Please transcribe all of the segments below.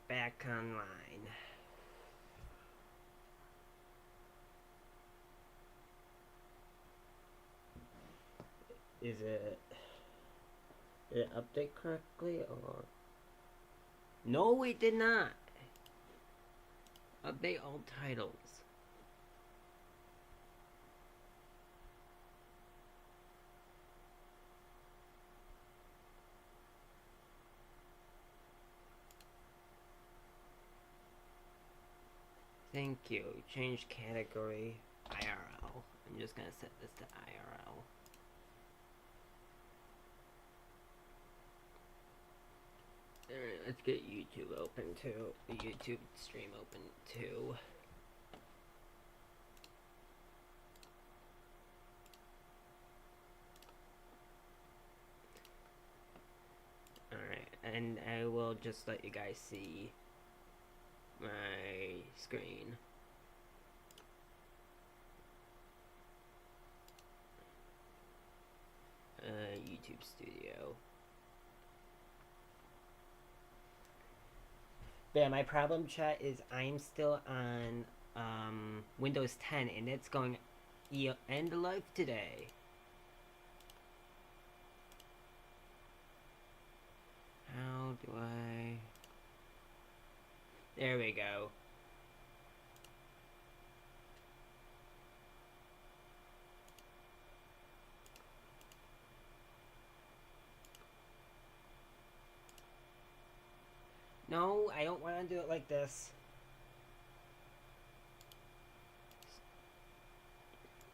back online. Is it... Did it update correctly or... No, it did not. Update all titles. Thank you. Change category IRL. I'm just gonna set this to IRL. Alright, let's get YouTube open too. The YouTube stream open too. Alright, and I will just let you guys see my screen. YouTube Studio. But yeah, my problem, chat, is I'm still on Windows 10 and it's going end of life today. How do I... There we go. No, I don't want to do it like this.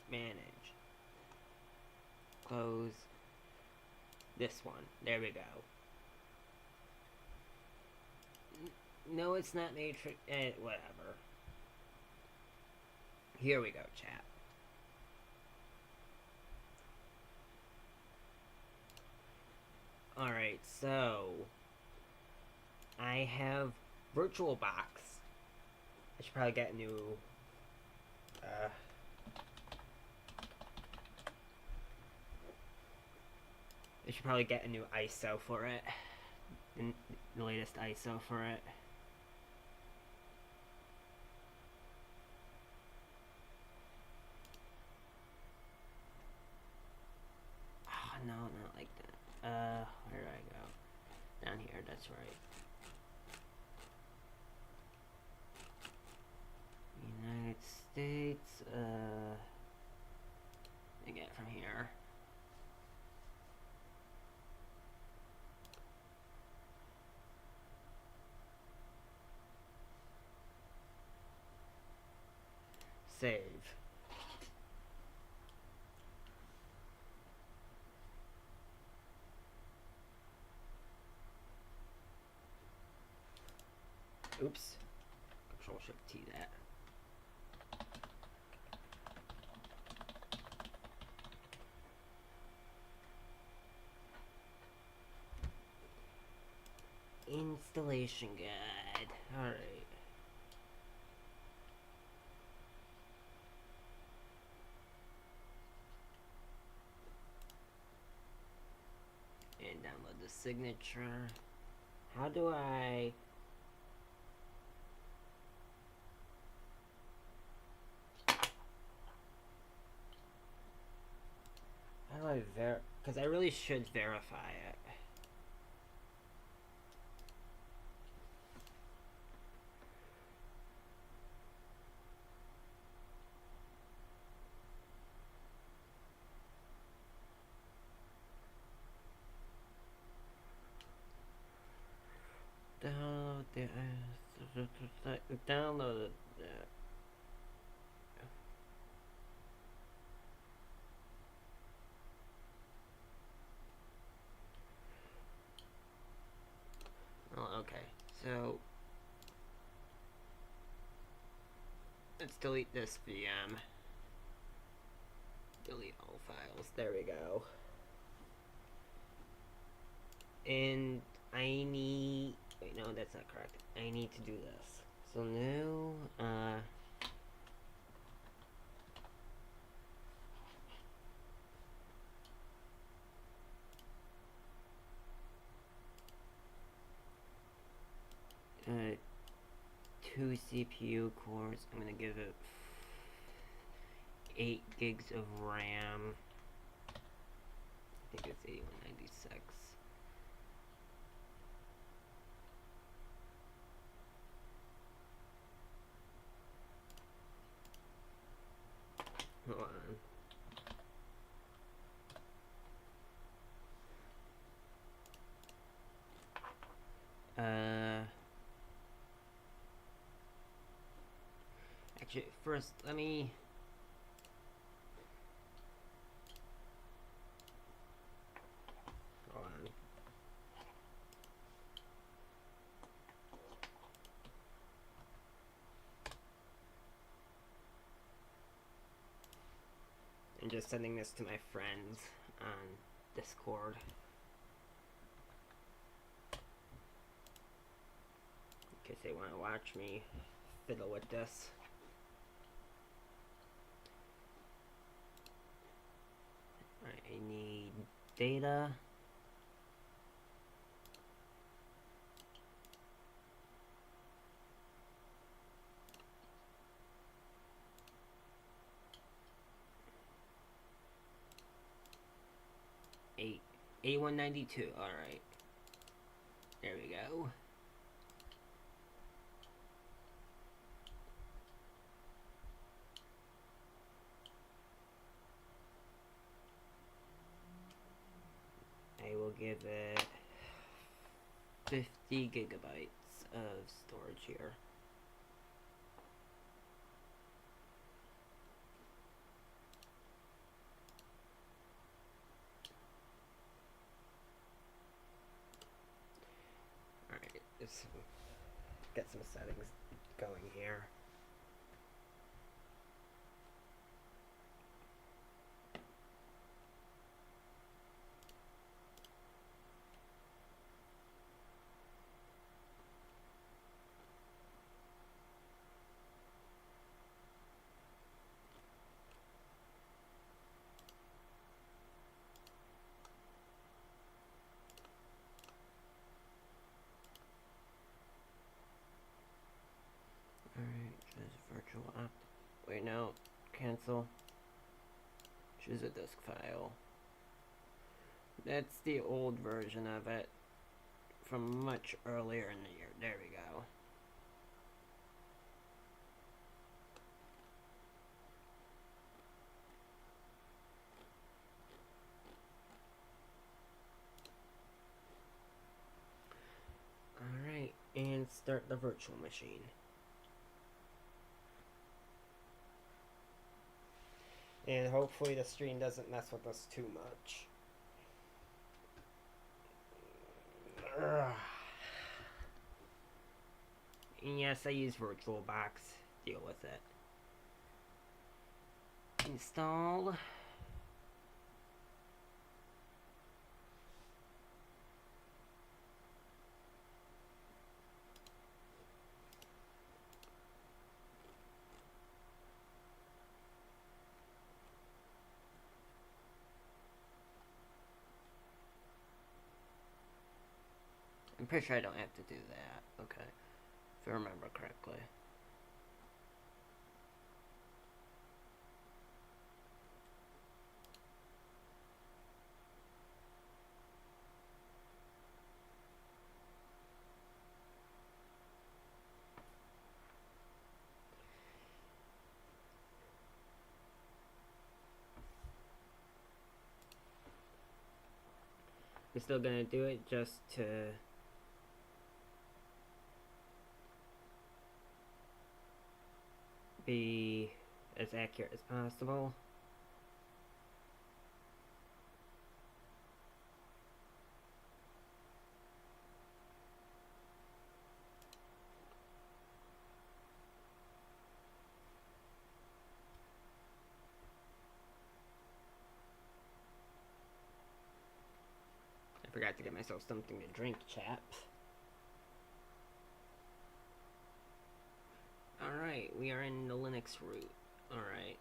Manage. Close. This one. There we go. No, it's not Matrix. Whatever. Here we go, chat. Alright, so... I have VirtualBox. I should probably get a new... I should probably get a new ISO for it. The latest ISO for it. Oh, no, not like that. Where do I go? Down here, that's right. United States, I get it from here. Save. Oops. Control-Shift-T that. Installation guide. Alright. And download the signature. How do I... How do I because I really should verify it. Download it. Oh, okay. So let's delete this VM. Delete all files. There we go. And I need... Wait, no, that's not correct. I need to do this. So now, 2 CPU cores. I'm gonna give it 8 gigs of RAM. I think it's 8196. Hold on. Actually, first, let me... Hold on. I'm just sending this to my friends on Discord. In case they want to watch me fiddle with this. Alright, I need data. A192, alright. There we go. I will give it 50 gigabytes of storage here. Alright, let's get some settings going here. Alright, choose virtual app. Wait, no. Cancel. Choose a disk file. That's the old version of it from much earlier in the year. There we go. Alright, and start the virtual machine. And hopefully the stream doesn't mess with us too much. And yes, I use VirtualBox. Deal with it. Install. I'm pretty sure I don't have to do that. Okay. If I remember correctly. I'm still gonna do it just to be as accurate as possible. I forgot to get myself something to drink, chaps. Alright, we are in the Linux root. Alright.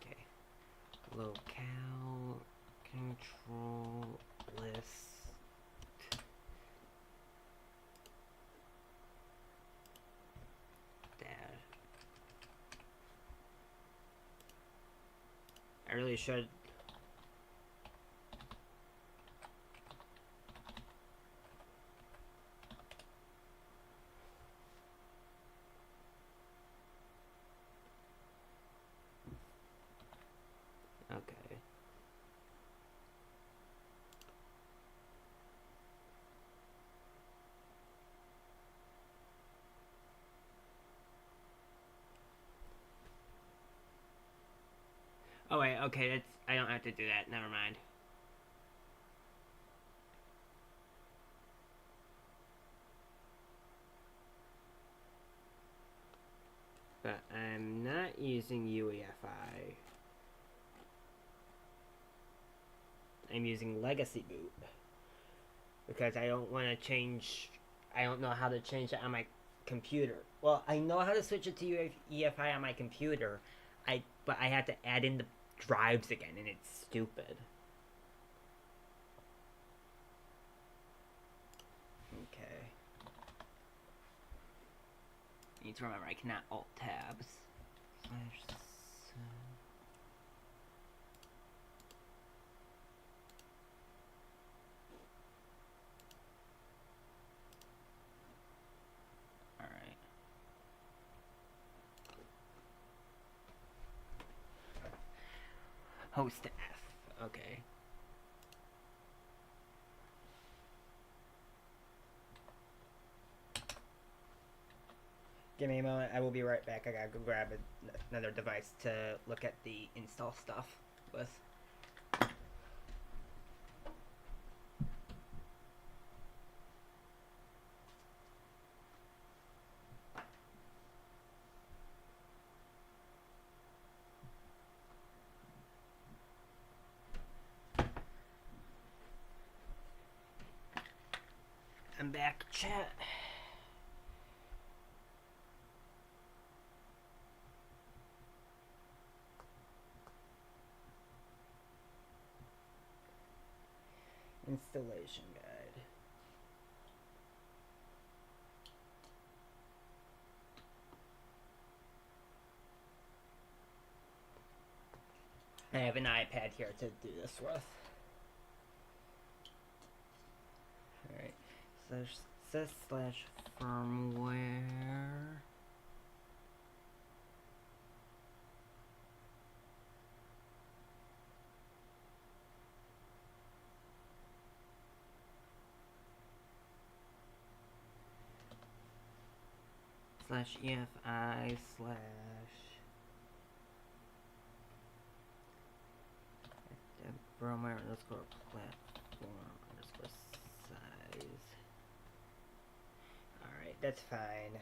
Okay. Locale control really should. Okay. Oh wait, okay, that's I don't have to do that. Never mind. But I'm not using UEFI. I'm using Legacy Boot because I don't want to change. I don't know how to change it on my computer. Well, I know how to switch it to UEFI on my computer. But I have to add in the drives again, and it's stupid. Okay. I need to remember I cannot alt tabs. Alright. Host F. Okay. Give me a moment. I will be right back. I gotta go grab another device to look at the install stuff with. I'm back, chat. Installation guide. I have an iPad here to do this with. Alright. Sys/firmware. /EFI/ firmware underscore platform underscore size. Alright, that's fine.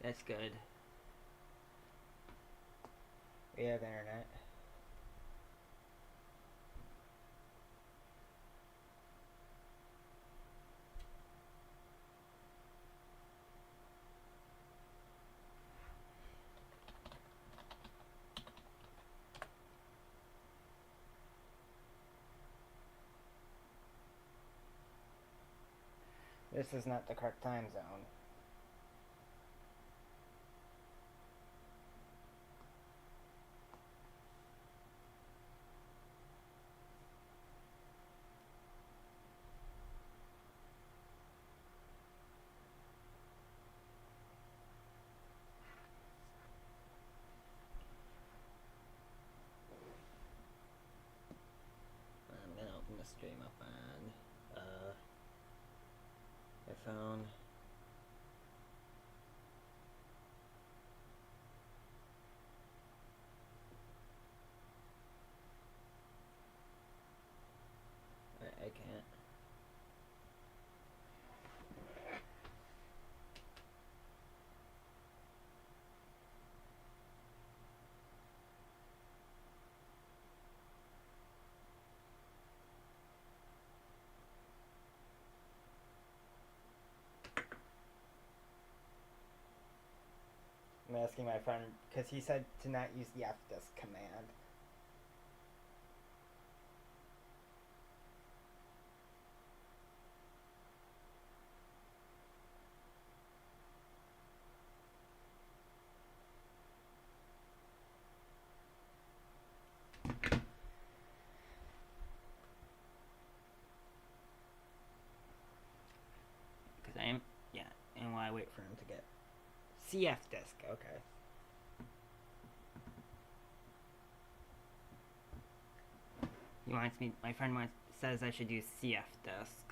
That's good. We have internet. This is not the correct time zone. I'm gonna open the stream up on my phone. asking my friend because he said to not use the fdisk command. Because I am, yeah, and while I wait for him to get cfdisk, okay. He wants me, my friend says I should use cfdisk.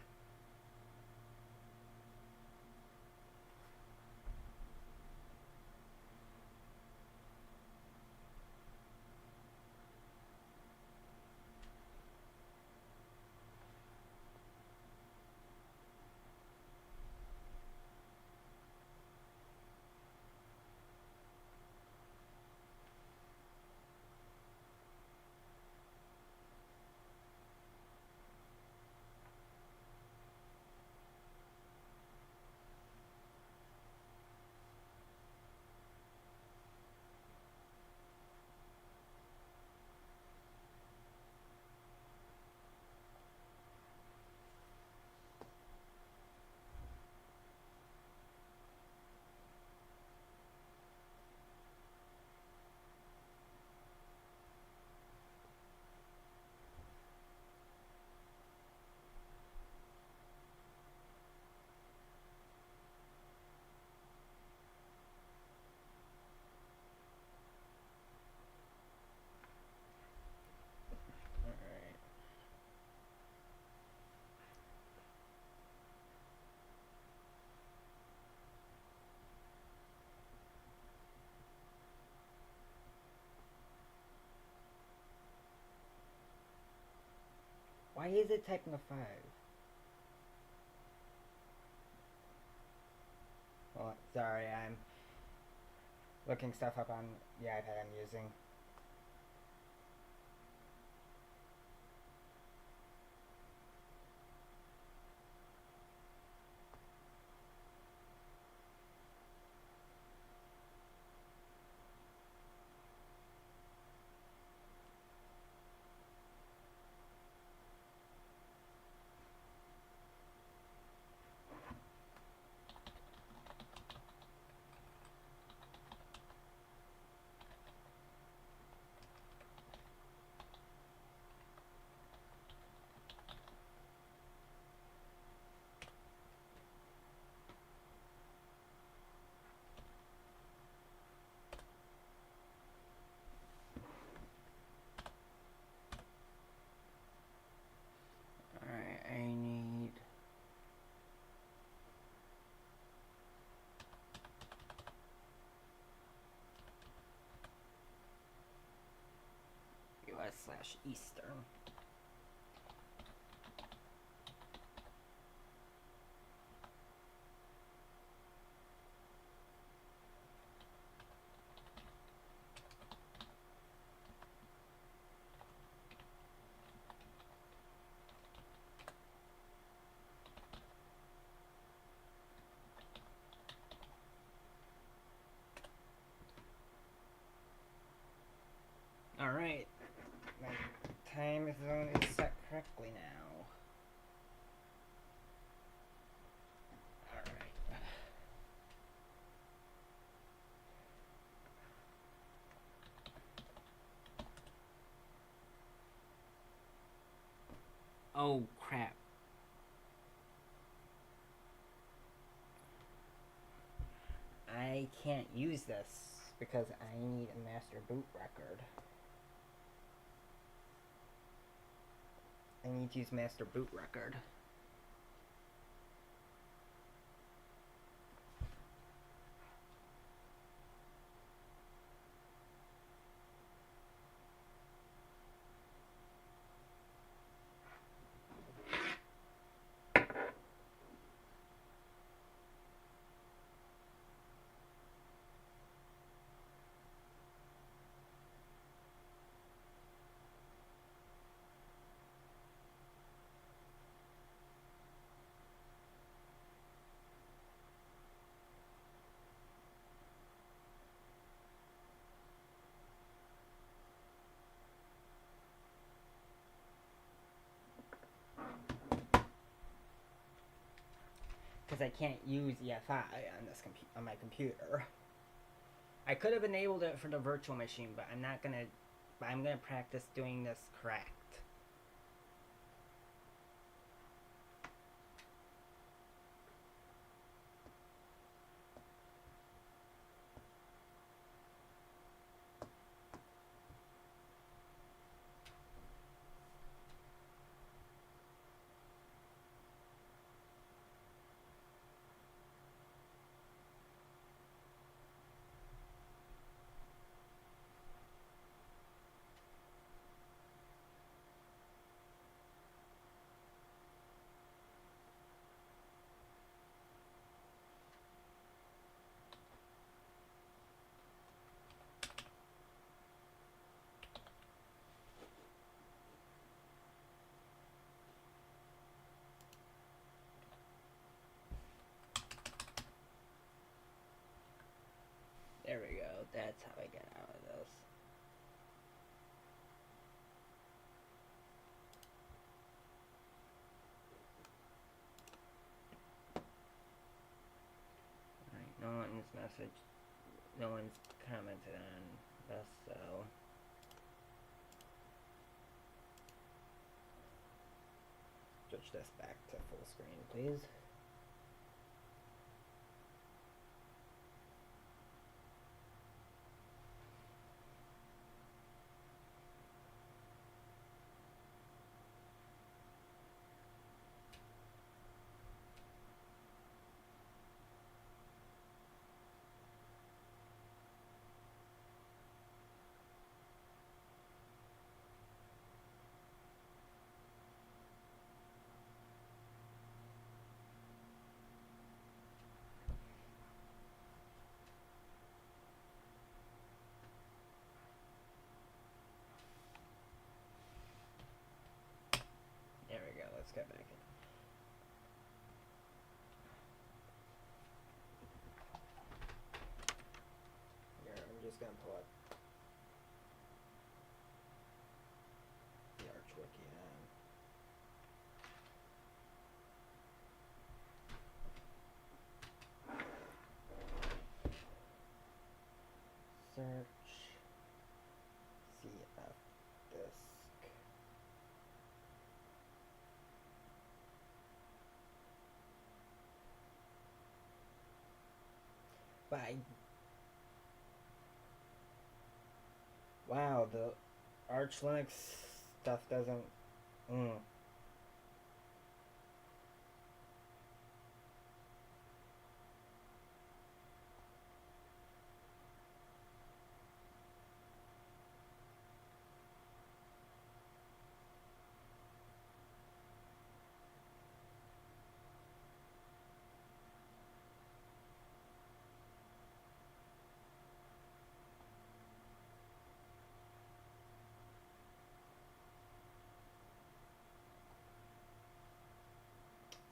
Why is it Tecno 5? Well, sorry, I'm looking stuff up on the iPad I'm using. Alright, I need... US/Eastern. Alright, my time zone is set correctly now. Alright. Oh, crap. I can't use this because I need a master boot record. I need to use master boot record. I can't use EFI on this on my computer. I could have enabled it for the virtual machine, but I'm not gonna. I'm gonna practice doing this correct. There we go. That's how I get out of this. Alright, no one's message. No one's commented on this, so. Switch this back to full screen, please. There we go. Let's get back in. Here, I'm just gonna pull up the Arch Wiki on. Search CF disk. But wow, the Arch Linux stuff doesn't.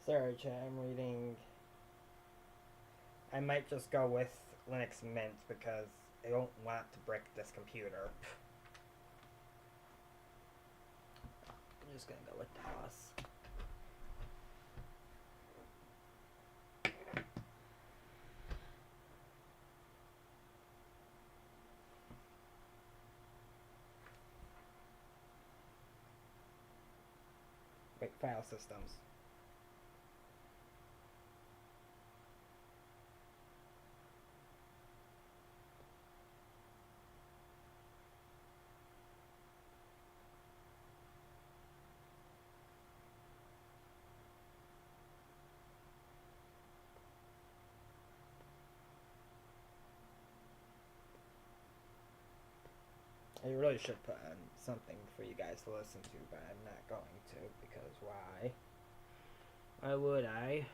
Sorry, chat, I'm reading. I might just go with Linux Mint because I don't want to brick this computer. I'm just gonna go with DOS. Wait, file systems. I really should put on something for you guys to listen to, but I'm not going to because why? Why would I?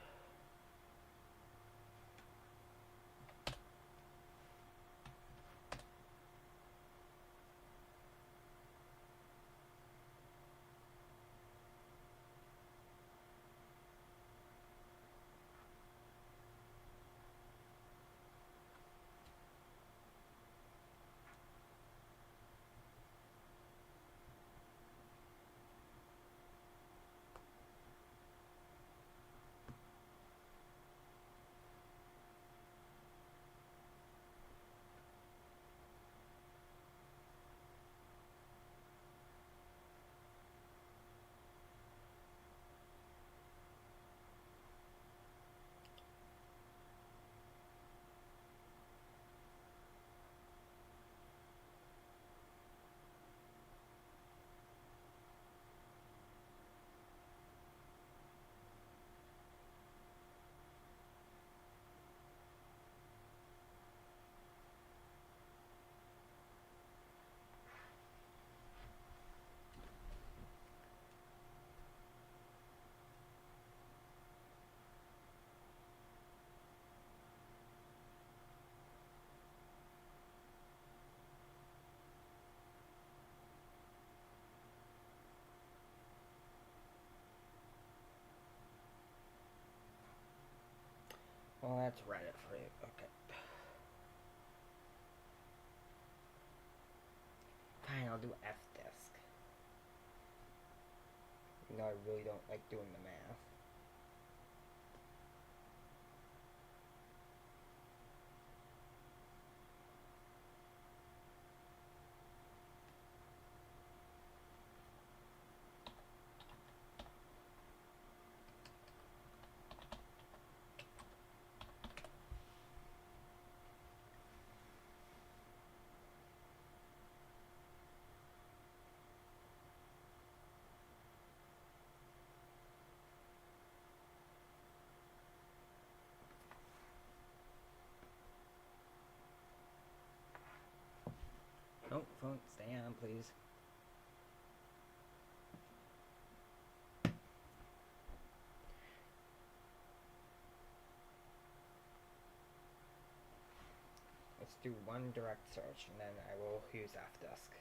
That's Reddit for you. Okay. Fine, I'll do Fdisk. You know, I really don't like doing the math. No, phone, stay on, please. Let's do one direct search, and then I will use Fdisk.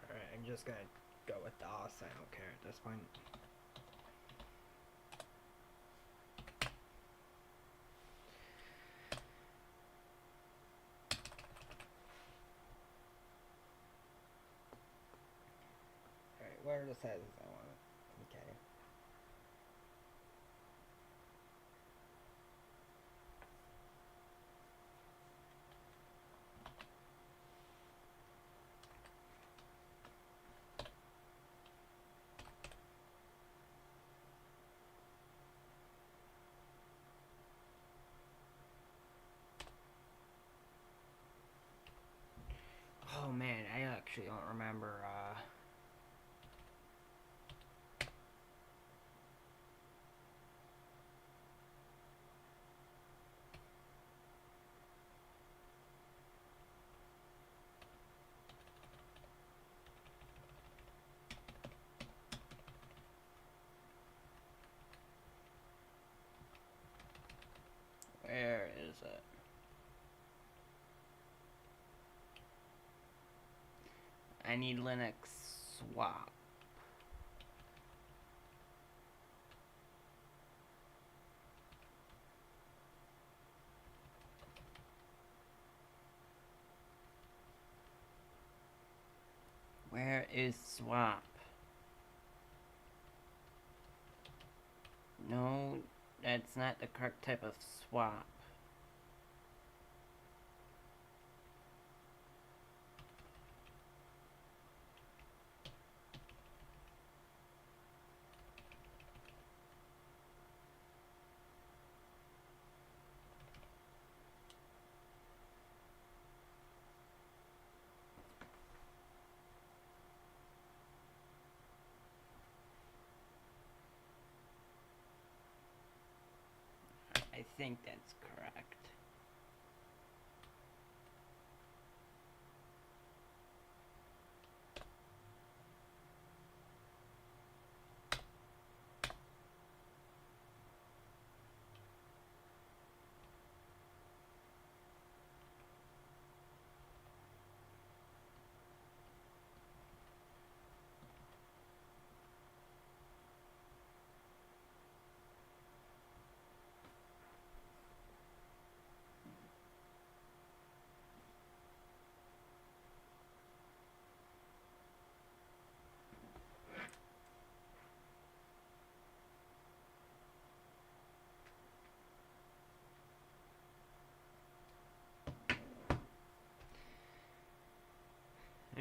Alright, I'm just gonna go with DOS, I don't care at this point. Alright, where it says I want it. Okay. Oh man, I actually don't remember, where is it? I need Linux swap. Where is swap? No, that's not the correct type of swap. I think that's correct.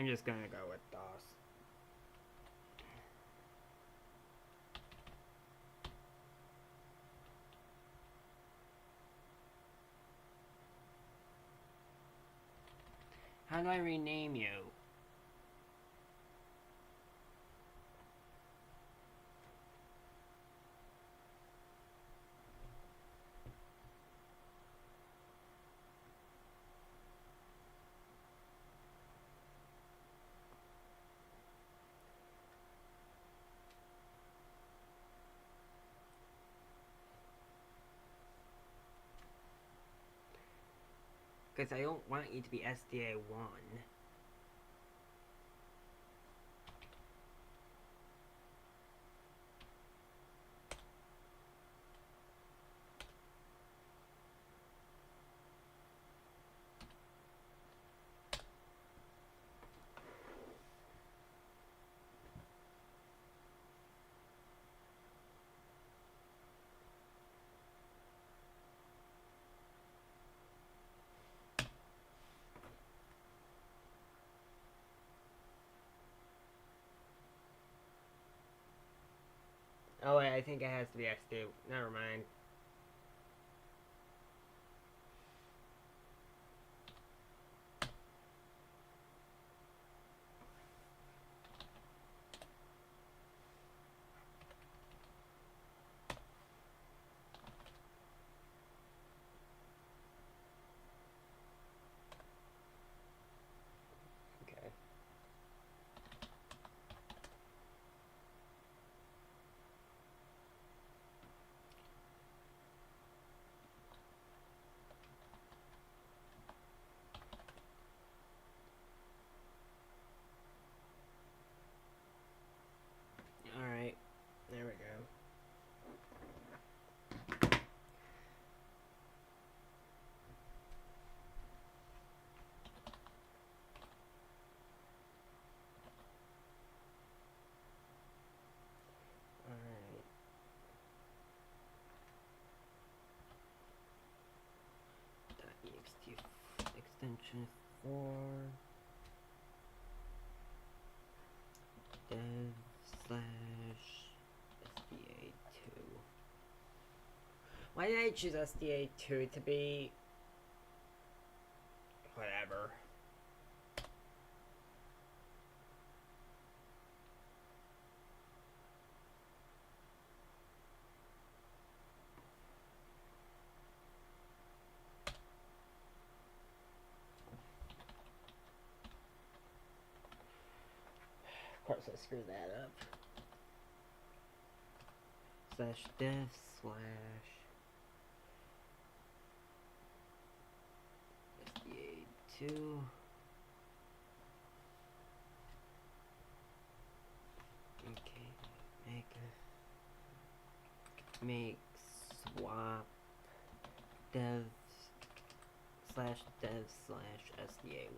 I'm just gonna go with DOS. How do I rename you? Because I don't want you to be SDA 1. Oh wait, I think it has to be SDA. Never mind. Okay. Alright. There we go. Alright. .ext extension 4 dev slash SDA 2. Why did I choose SDA 2 to be whatever? Of course I screwed that up. Slash dev slash SDA 2. Okay, make swap dev slash SDA 1.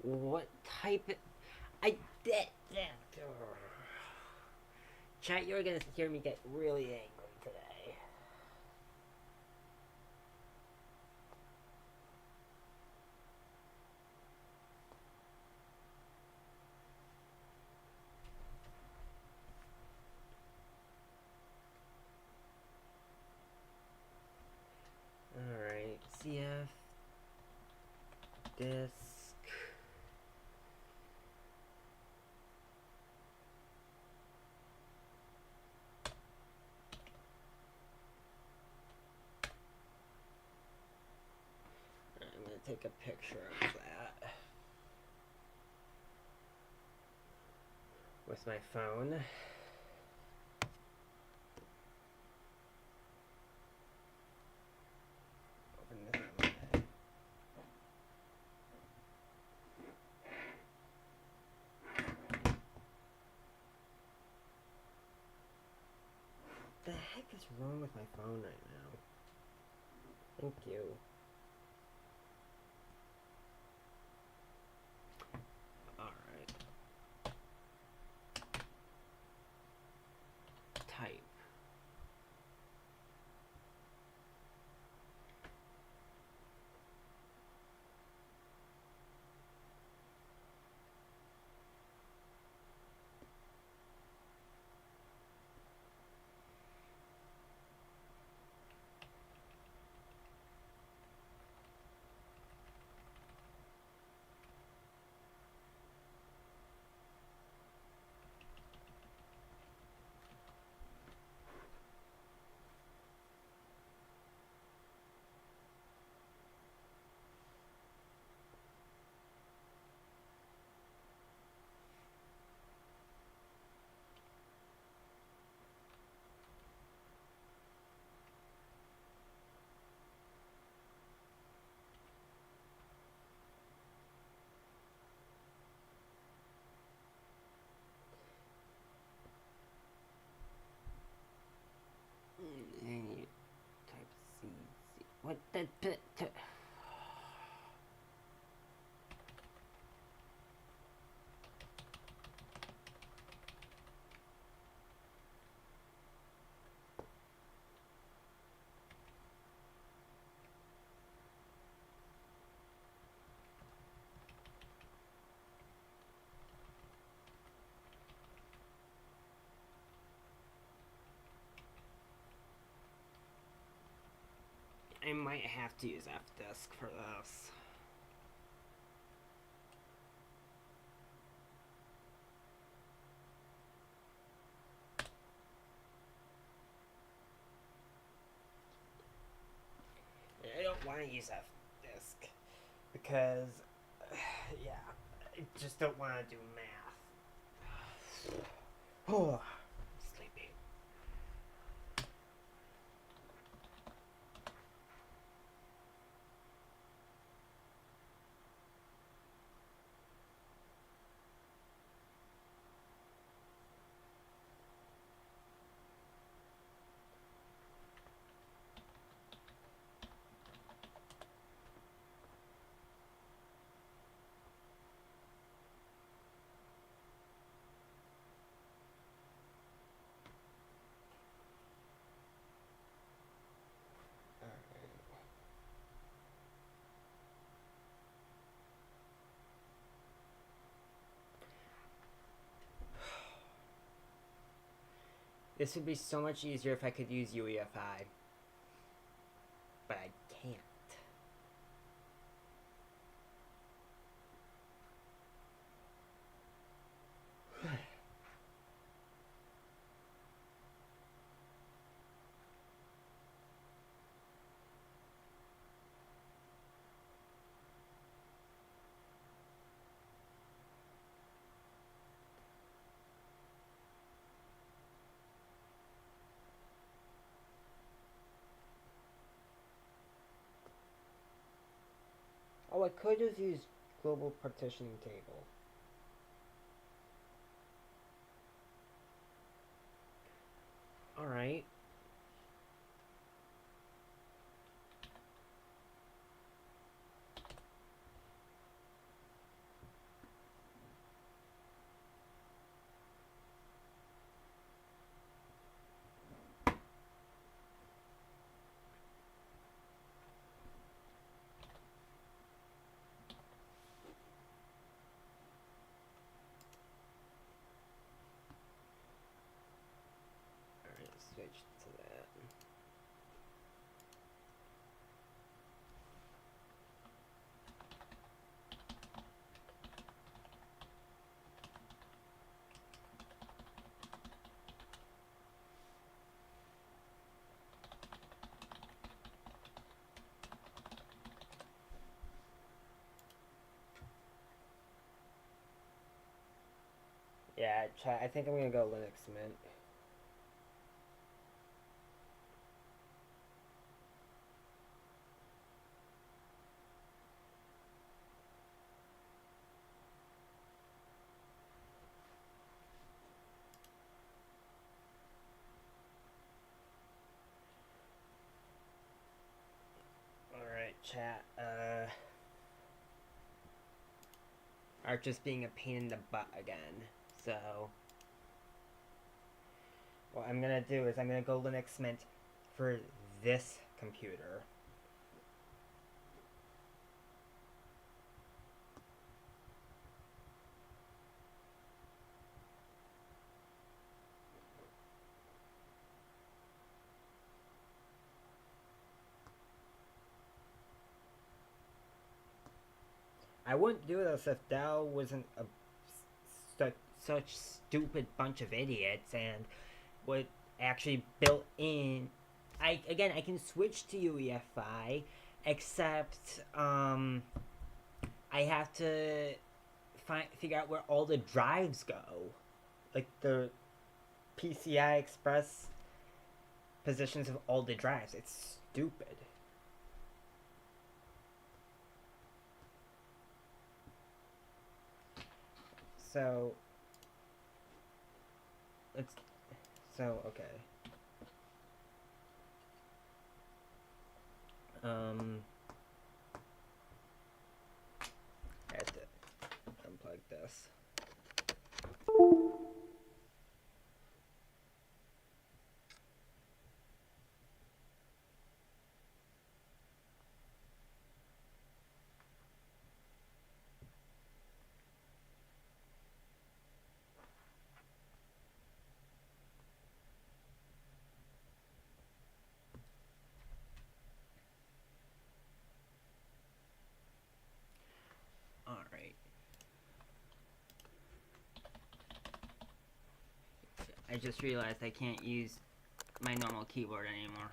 What type of... I did that. Chat, you're gonna hear me get really angry today. Alright, CF disk. I'm gonna take a picture of that with my phone. Open this on my head. What the heck is wrong with my phone right now? Thank you. Alright. What the... I might have to use Fdisk for this. I don't want to use Fdisk because, yeah, I just don't want to do math. Oh, sleepy. This would be so much easier if I could use UEFI. But I can't. Oh, I could just use global partitioning table. Alright. Alright, switch to that. Yeah, I think I'm gonna go Linux Mint. Alright, chat. Are just being a pain in the butt again. So, what I'm gonna do is I'm gonna go Linux Mint for this computer. I wouldn't do this if Dell wasn't such stupid bunch of idiots and would actually built in. I can switch to UEFI, except I have to figure out where all the drives go, like the PCI Express positions of all the drives. It's stupid. So it's okay. Um, I have to unplug this. Alright. I just realized I can't use my normal keyboard anymore.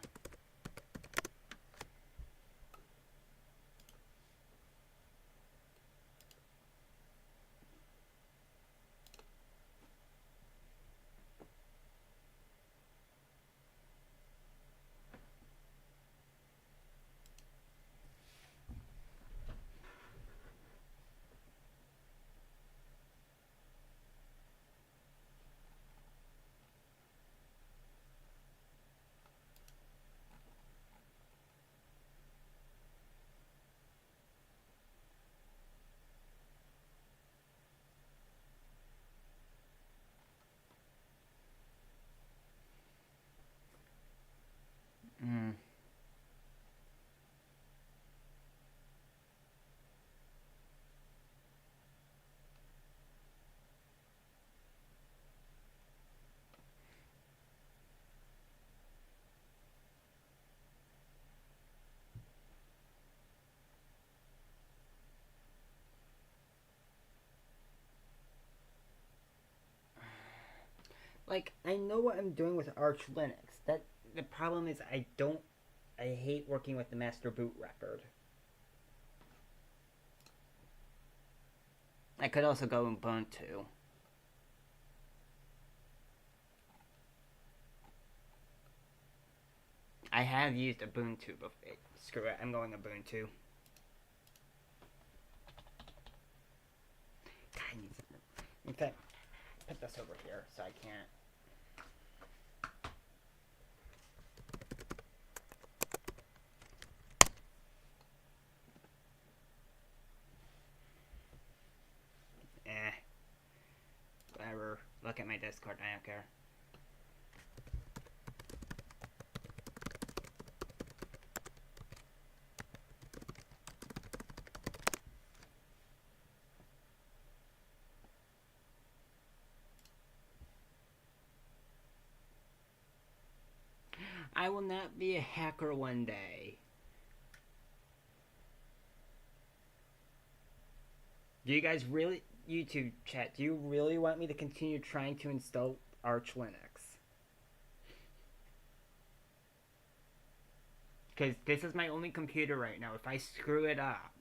Mm. Like, I know what I'm doing with Arch Linux. That the problem is I hate working with the master boot record. I could also go Ubuntu. I have used Ubuntu before. Screw it, I'm going Ubuntu. God, in fact, put this over here so I can't. Whatever. Look at my Discord, I don't care. I will not be a hacker one day. Do you guys really, YouTube chat, do you really want me to continue trying to install Arch Linux? Because this is my only computer right now. If I screw it up,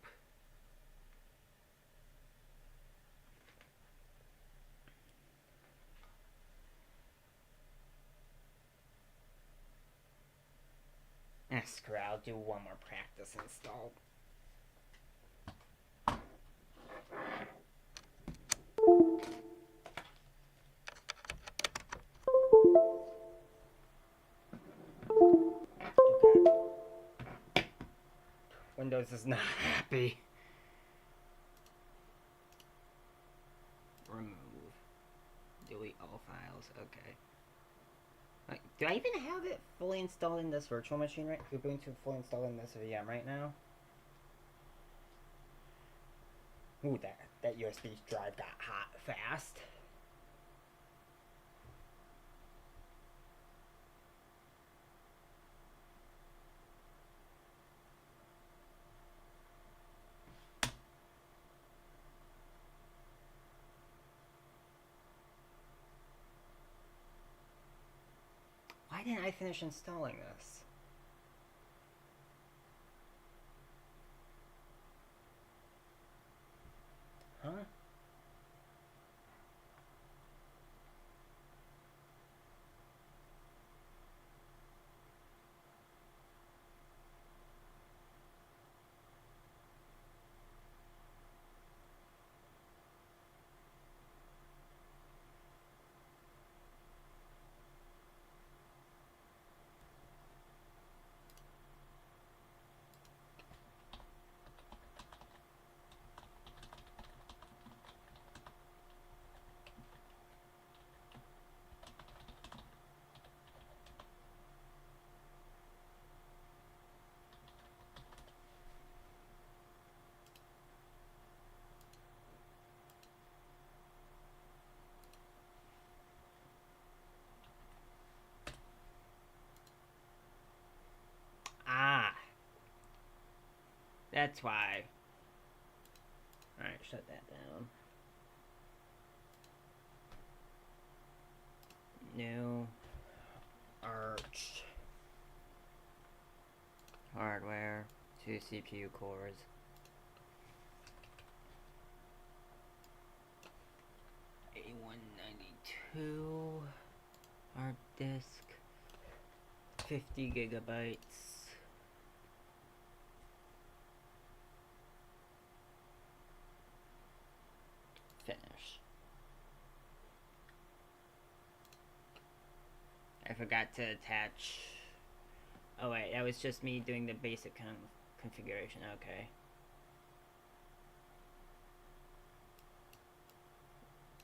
screw it, I'll do one more practice install. Okay. Windows is not happy. Remove. Delete all files. Okay. Like, do I even have it fully installed in this virtual machine right? Ubuntu fully installed in this VM right now? Ooh, that USB drive got hot fast. Why didn't I finish installing this? Huh? That's why. Alright, shut that down. New Arch hardware, 2 CPU cores. A192 hard disk, 50 gigabytes. Finish. I forgot to attach. Oh wait, that was just me doing the basic configuration. Okay.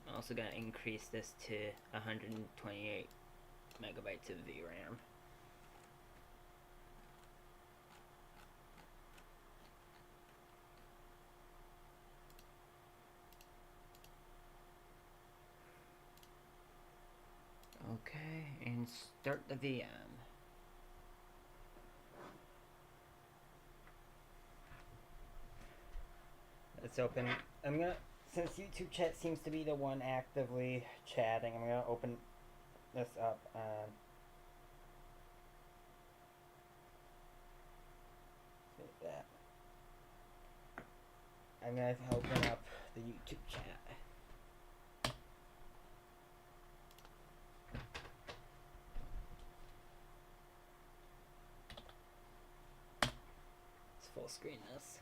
I'm also gonna increase this to 128 megabytes of VRAM. Okay, and start the VM. Let's open. I'm gonna, since YouTube chat seems to be the one actively chatting, I'm gonna open this up and that. I'm gonna open up the YouTube chat. Let's full screen this.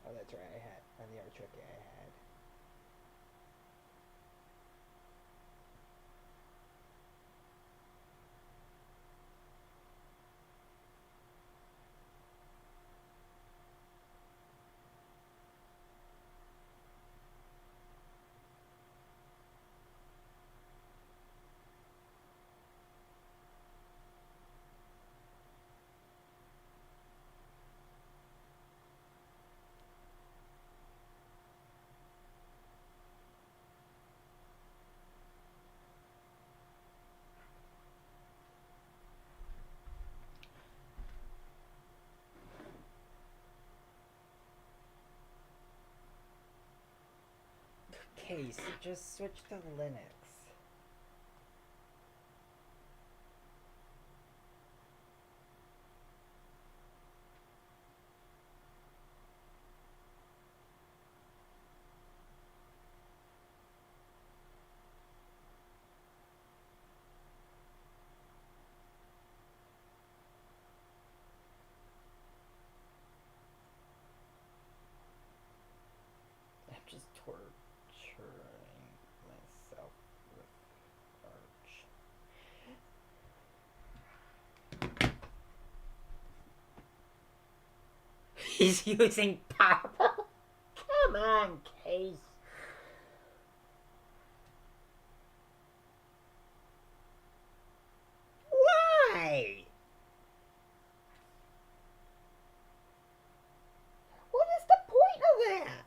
Oh, that's right. I had on the other trick I had. Okay, so just switch to Linux. I'm just torturing myself with Arch. He's using Papa. Come on, Case. Why? What is the point of that?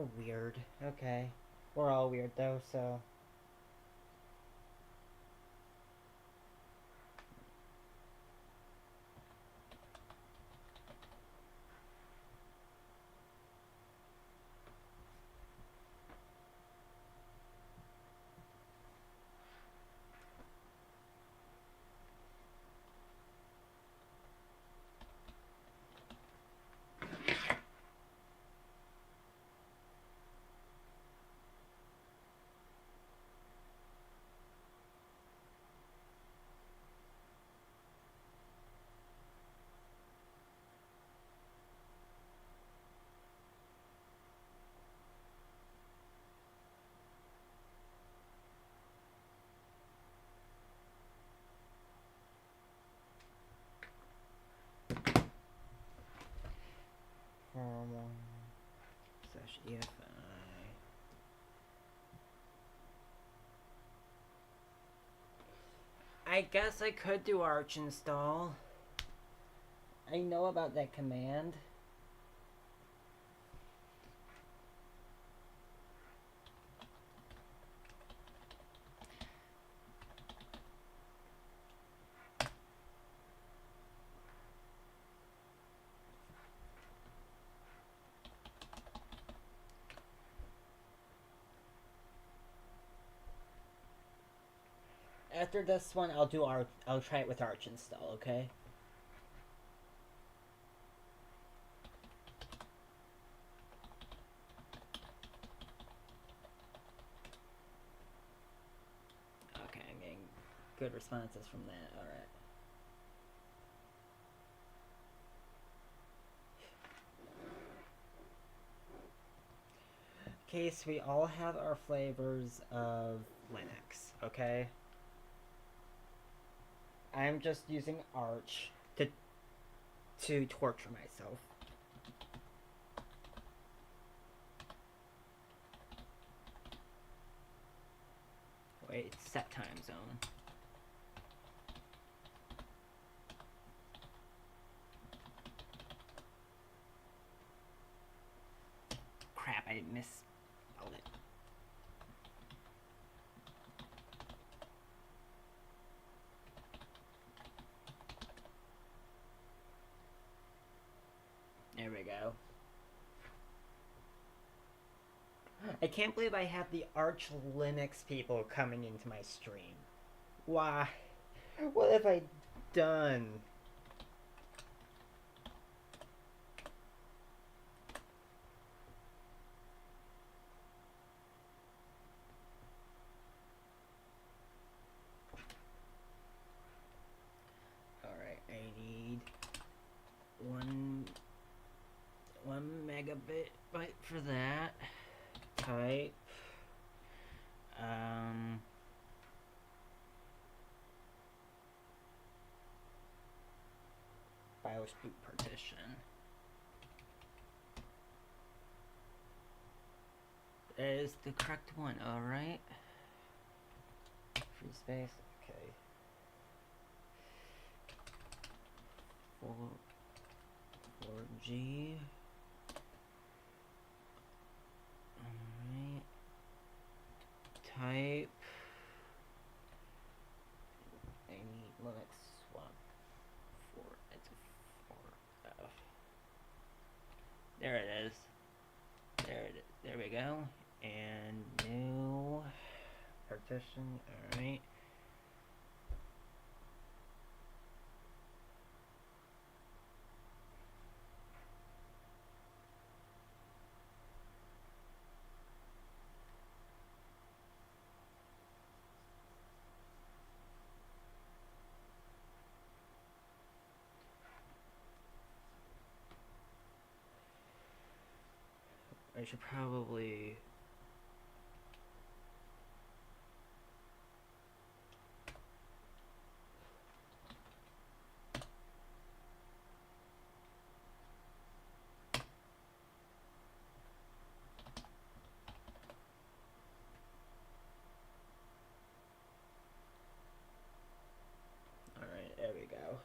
You're weird. Okay. We're all weird though, so. Slash EFI. I guess I could do Arch install. I know about that command. After this one, I'll try it with Arch install, okay? Okay, I'm getting good responses from that. All right. Okay, so we all have our flavors of Linux, okay? I'm just using Arch to torture myself. Wait, set time zone. Crap, I misspelled it. There we go. I can't believe I have the Arch Linux people coming into my stream. Why? What have I done? Alright, I need one megabit byte for that. Type. BIOS boot partition. That is the correct one, alright. Free space, okay. 4G. Alright. Type. I need Linux swap 4. It's a 4F. There it is. There we go. And new partition. Alright. I should probably... Alright, there we go.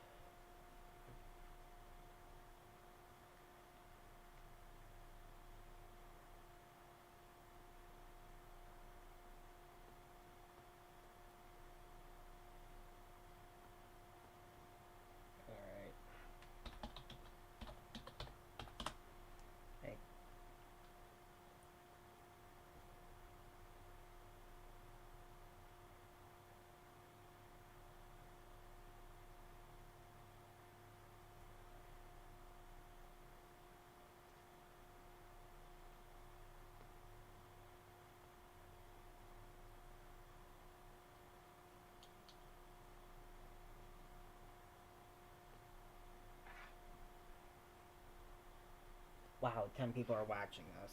Wow, 10 people are watching this.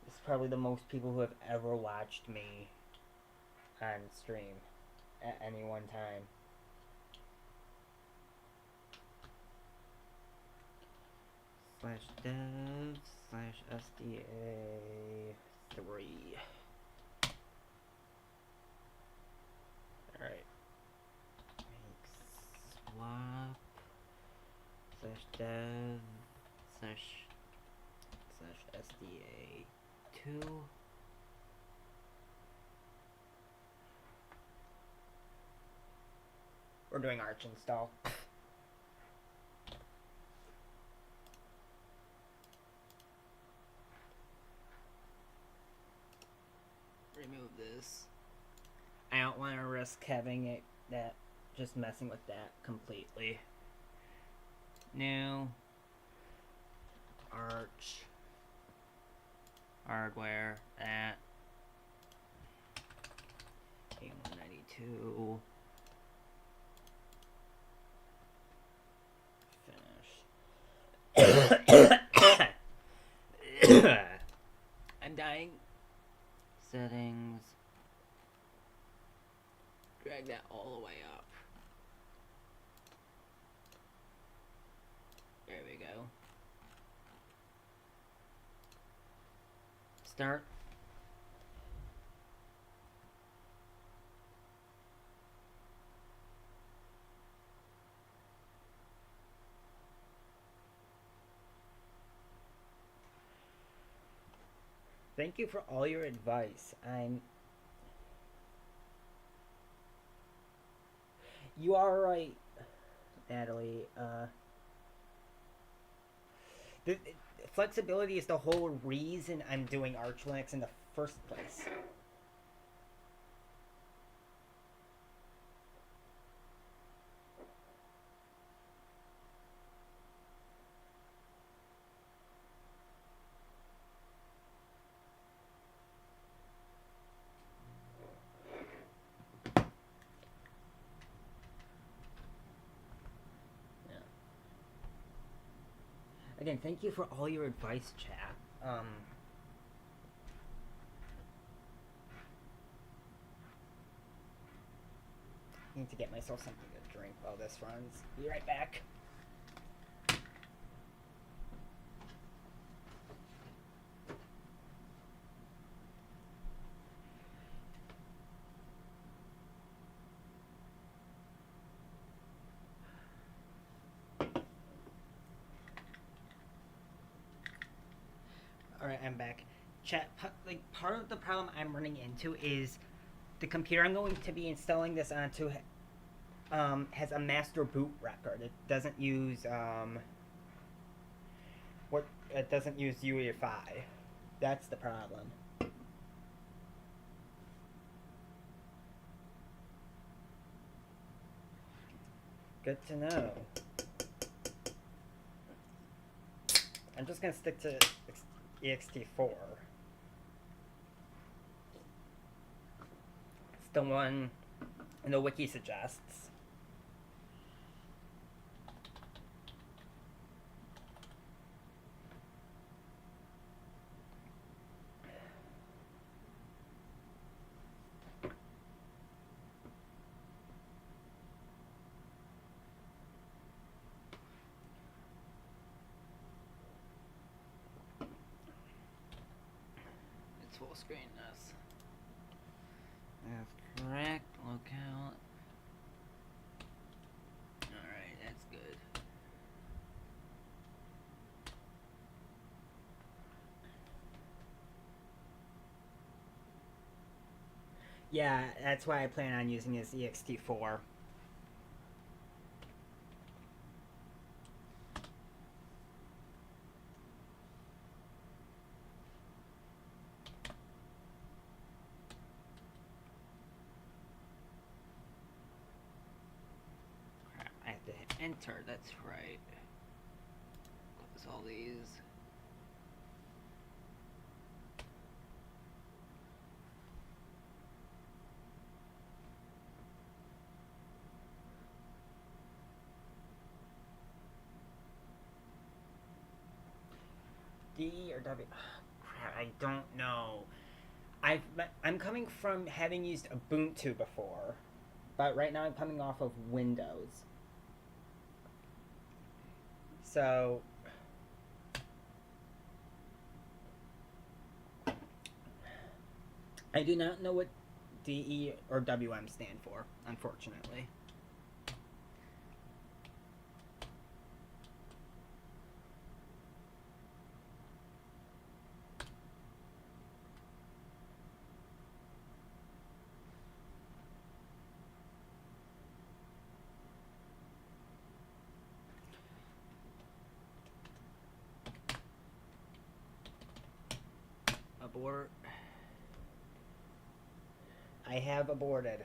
This is probably the most people who have ever watched me on stream at any one time. /dev /SDA3. Alright. Swap /dev /SDA2. We're doing Arch install. Remove this. I don't want to risk having it just messing with that completely. New Arch hardware at A192. Finish. I'm dying. Settings. Drag that all the way up. There we go. Start. Thank you for all your advice. You are right, Natalie. The flexibility is the whole reason I'm doing Arch Linux in the first place. Again, thank you for all your advice, chat. I need to get myself something to drink while this runs. Be right back. Alright, I'm back. Chat, part of the problem I'm running into is the computer I'm going to be installing this onto has a master boot record. It doesn't use it doesn't use UEFI. That's the problem. Good to know. I'm just gonna stick to ext4. It's the one the wiki suggests. It's full screen this. That's correct. Locale. Alright, that's good. Yeah, that's why I plan on using this ext4. Crap, I have to hit enter, that's right. Close all these. D or W? Oh, crap, I don't know. I'm coming from having used Ubuntu before, but right now I'm coming off of Windows. So I do not know what DE or WM stand for, unfortunately. Abort. I have aborted.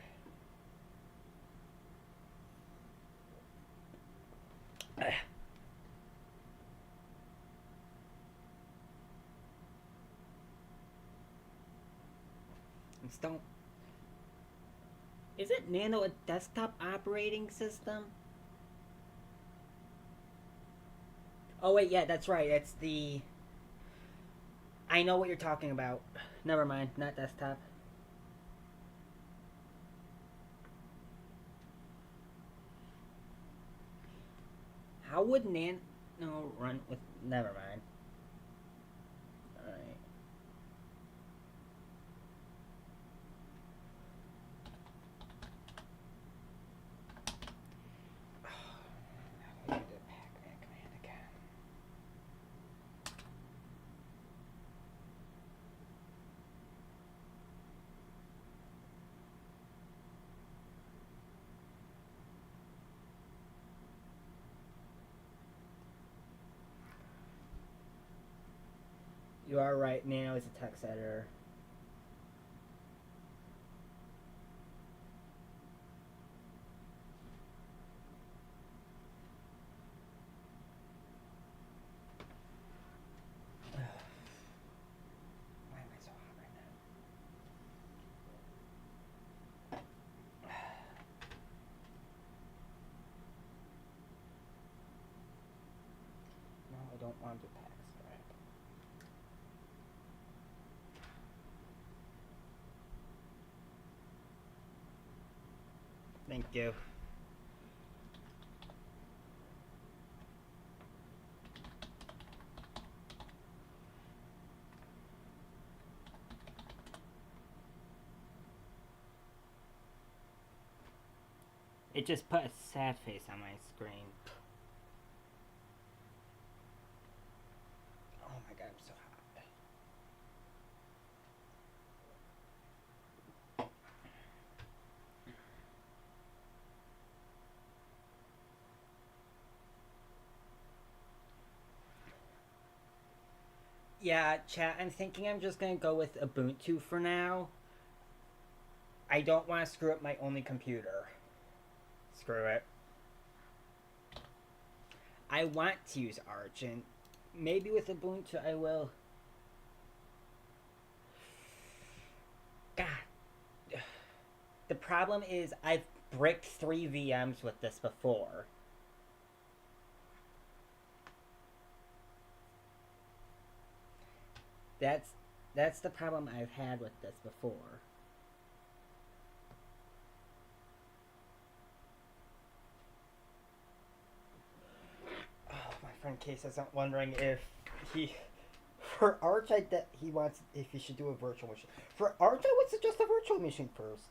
Don't. Is it Nano a desktop operating system? Oh wait, yeah, that's right. It's the. I know what you're talking about. Never mind, not desktop. How would Nano run with? Never mind. All right. How do I do the Pac-Man command again? You are right. Nano is a text editor. Why am I so hot right now? No, I don't want to do Pax. Right. Thank you. It just put a sad face on my screen. Oh my god, I'm so hot. Yeah, chat, I'm thinking I'm just gonna go with Ubuntu for now. I don't want to screw up my only computer. Screw it. I want to use Arch, and maybe with Ubuntu I will. God. The problem is I've bricked 3 VMs with this before. That's the problem I've had with this before. Oh, my friend Case isn't wondering if he for Arch he wants if he should do a virtual machine. For Arch I would suggest a virtual machine first.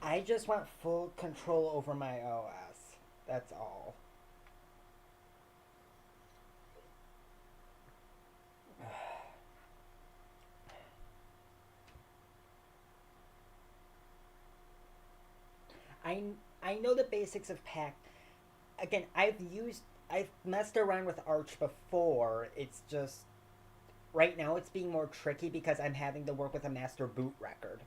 I just want full control over my OS. That's all. I I know the basics of Pack. Again, I've messed around with Arch before. It's just right now it's being more tricky because I'm having to work with a master boot record.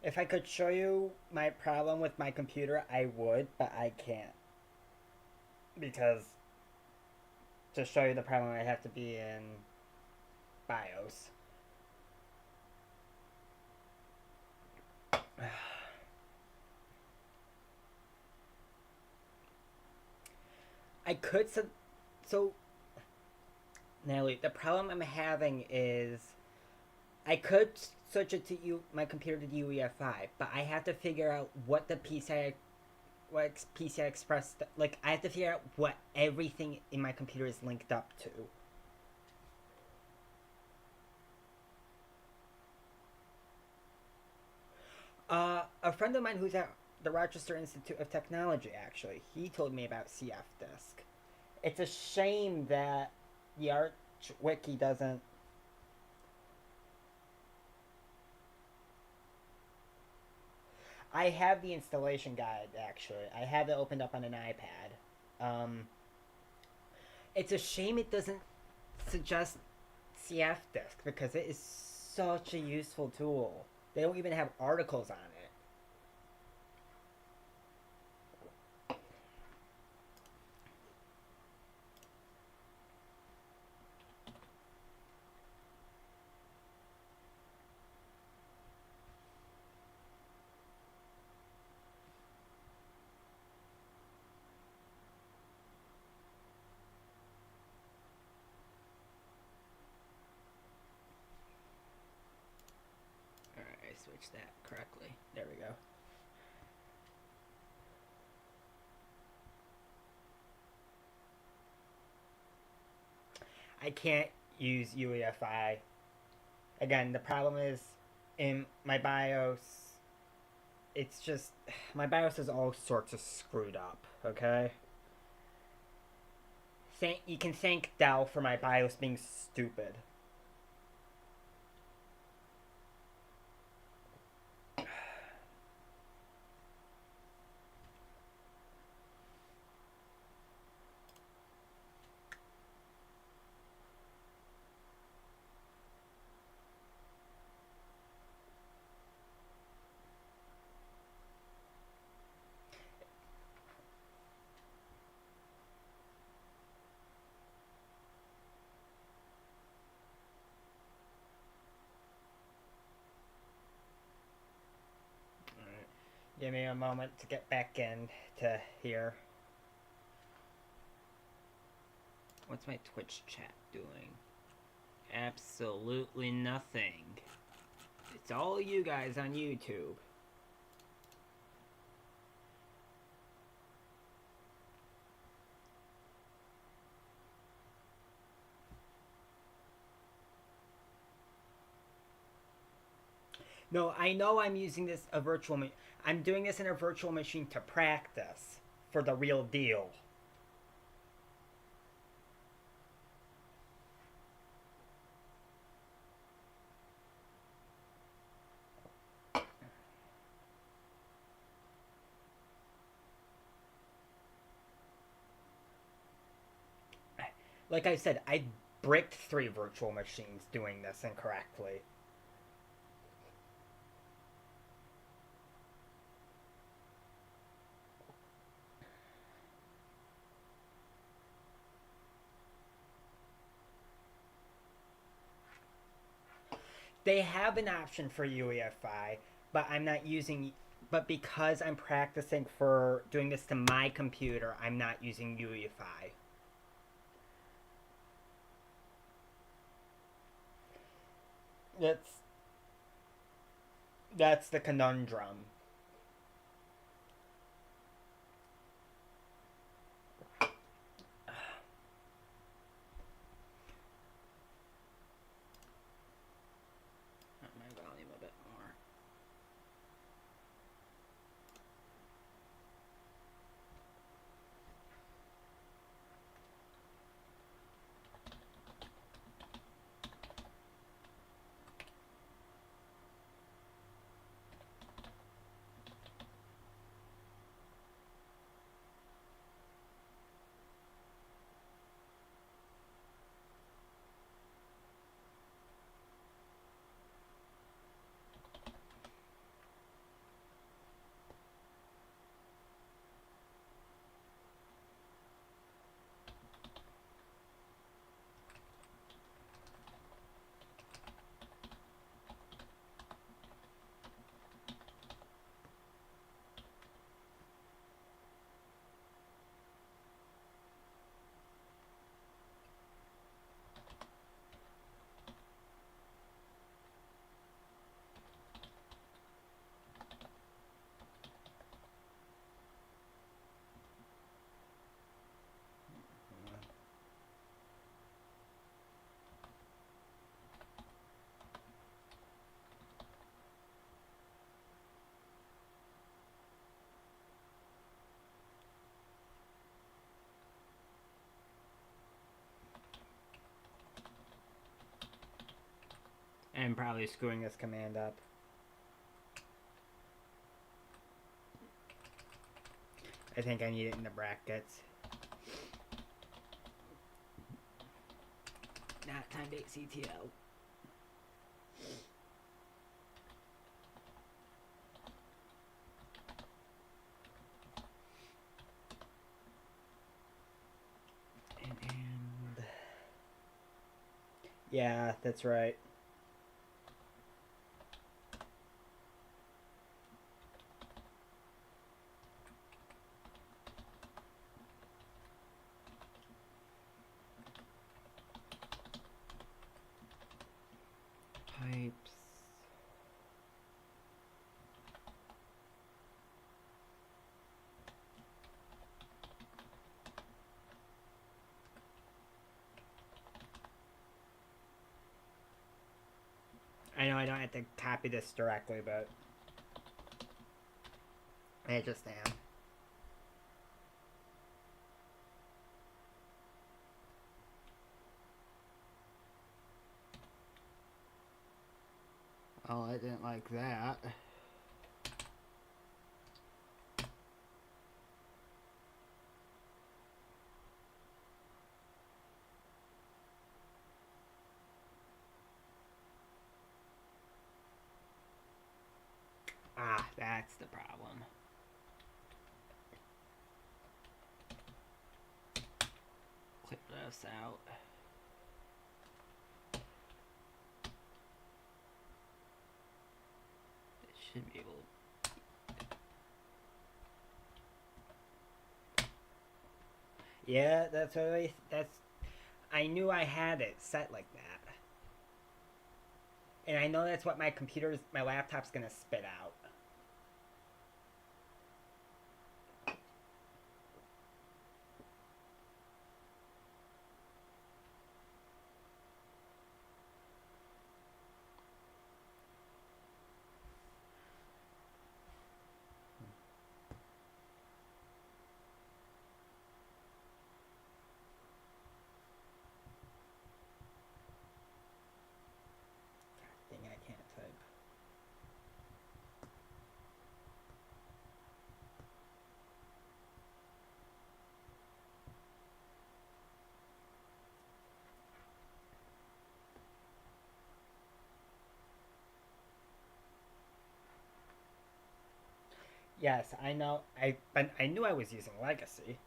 If I could show you my problem with my computer, I would, but I can't. Because to show you the problem, I have to be in BIOS. I could so Natalie, the problem I'm having is I could switch it to my computer to UEFI, but I have to figure out what the PCI Express like. I have to figure out what everything in my computer is linked up to. A friend of mine who's at the Rochester Institute of Technology, actually, he told me about CF Disk. It's a shame that the Arch Wiki doesn't. I have the installation guide, actually. I have it opened up on an iPad. It's a shame it doesn't suggest CF Disk because it is such a useful tool. They don't even have articles on it. Alright, I switched that correctly. There we go. I can't use UEFI. Again, the problem is in my BIOS. It's just my BIOS is all sorts of screwed up. Okay. You can thank Dell for my BIOS being stupid. Give me a moment to get back in to here. What's my Twitch chat doing? Absolutely nothing. It's all you guys on YouTube. No, I know I'm using this a virtual. I'm doing this in a virtual machine to practice for the real deal. Like I said, I bricked 3 virtual machines doing this incorrectly. They have an option for UEFI, but I'm not using. But because I'm practicing for doing this to my computer, I'm not using UEFI. That's the conundrum. My volume a bit more. I'm probably screwing this command up. I think I need it in the brackets. Not time date CTL. And yeah, that's right. Pipes. I know I don't have to copy this directly, but I just am. Oh, I didn't like that. Ah, that's the problem. Clip this out. It should be able to... Yeah, that's what I knew I had it set like that. And I know that's what my laptop's gonna spit out. Dang it, I can't type. Yes, I know. But I knew I was using Legacy.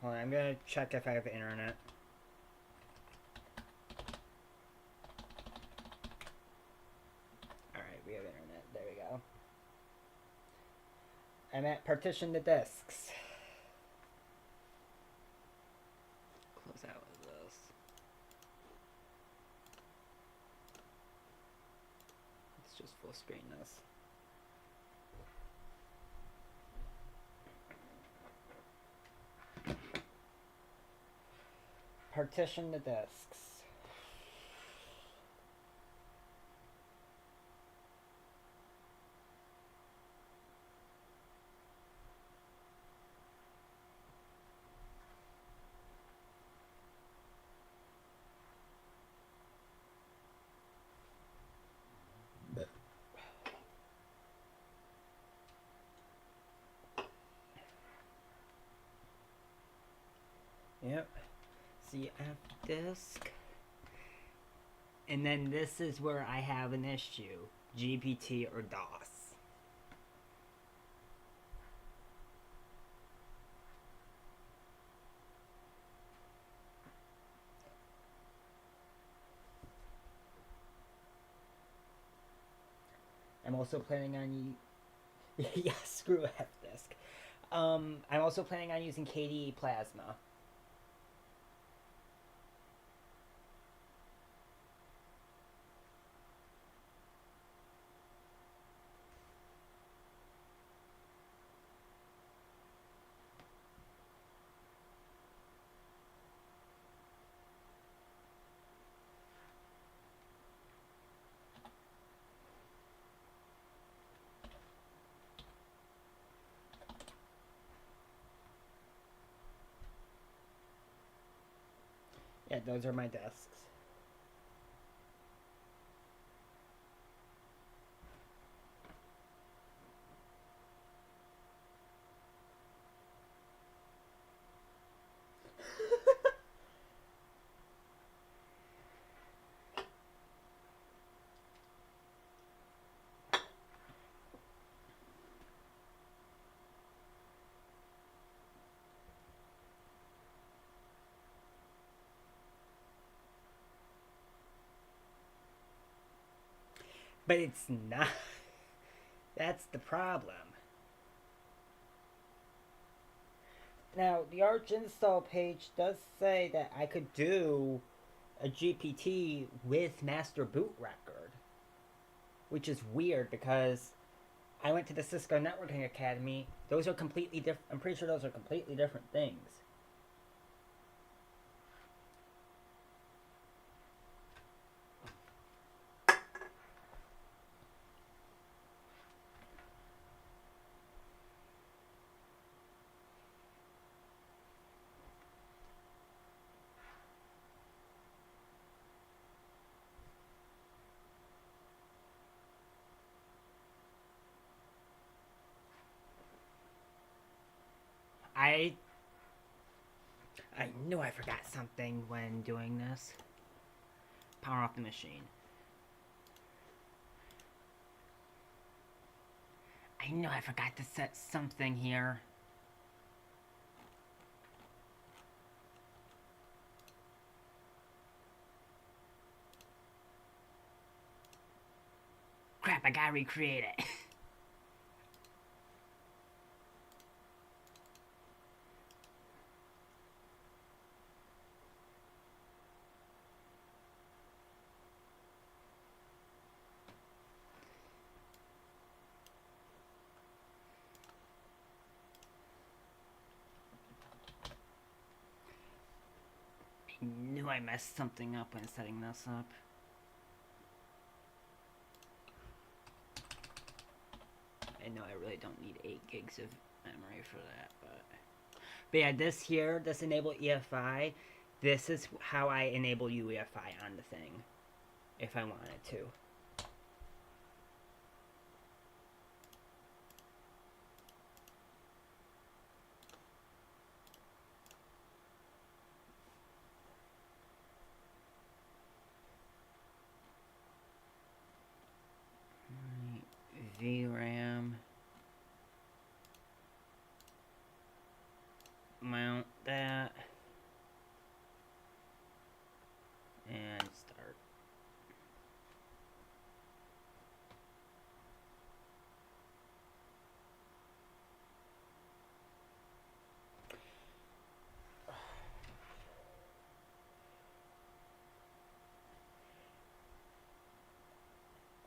Hold on, I'm gonna check if I have internet. Alright, we have internet. There we go. I'm at partition the disks. Close out of this. Let's just full screen this. Partition the disks. Yep. CF disk. And then this is where I have an issue. GPT or DOS. I'm also planning on yeah, screw F disk. I'm also planning on using KDE Plasma. Yeah, those are my disks. But it's not. That's the problem. Now, the Arch install page does say that I could do a GPT with master boot record, which is weird because I went to the Cisco Networking Academy. Those are completely different. I'm pretty sure those are completely different things. I I knew I forgot something when doing this. Power off the machine. I knew I forgot to set something here. Crap, I gotta recreate it. I knew I messed something up when setting this up. I know I really don't need 8 gigs of memory for that, but yeah, this here, this enable EFI, this is how I enable UEFI on the thing, if I wanted to. VRAM. Mount that. And start.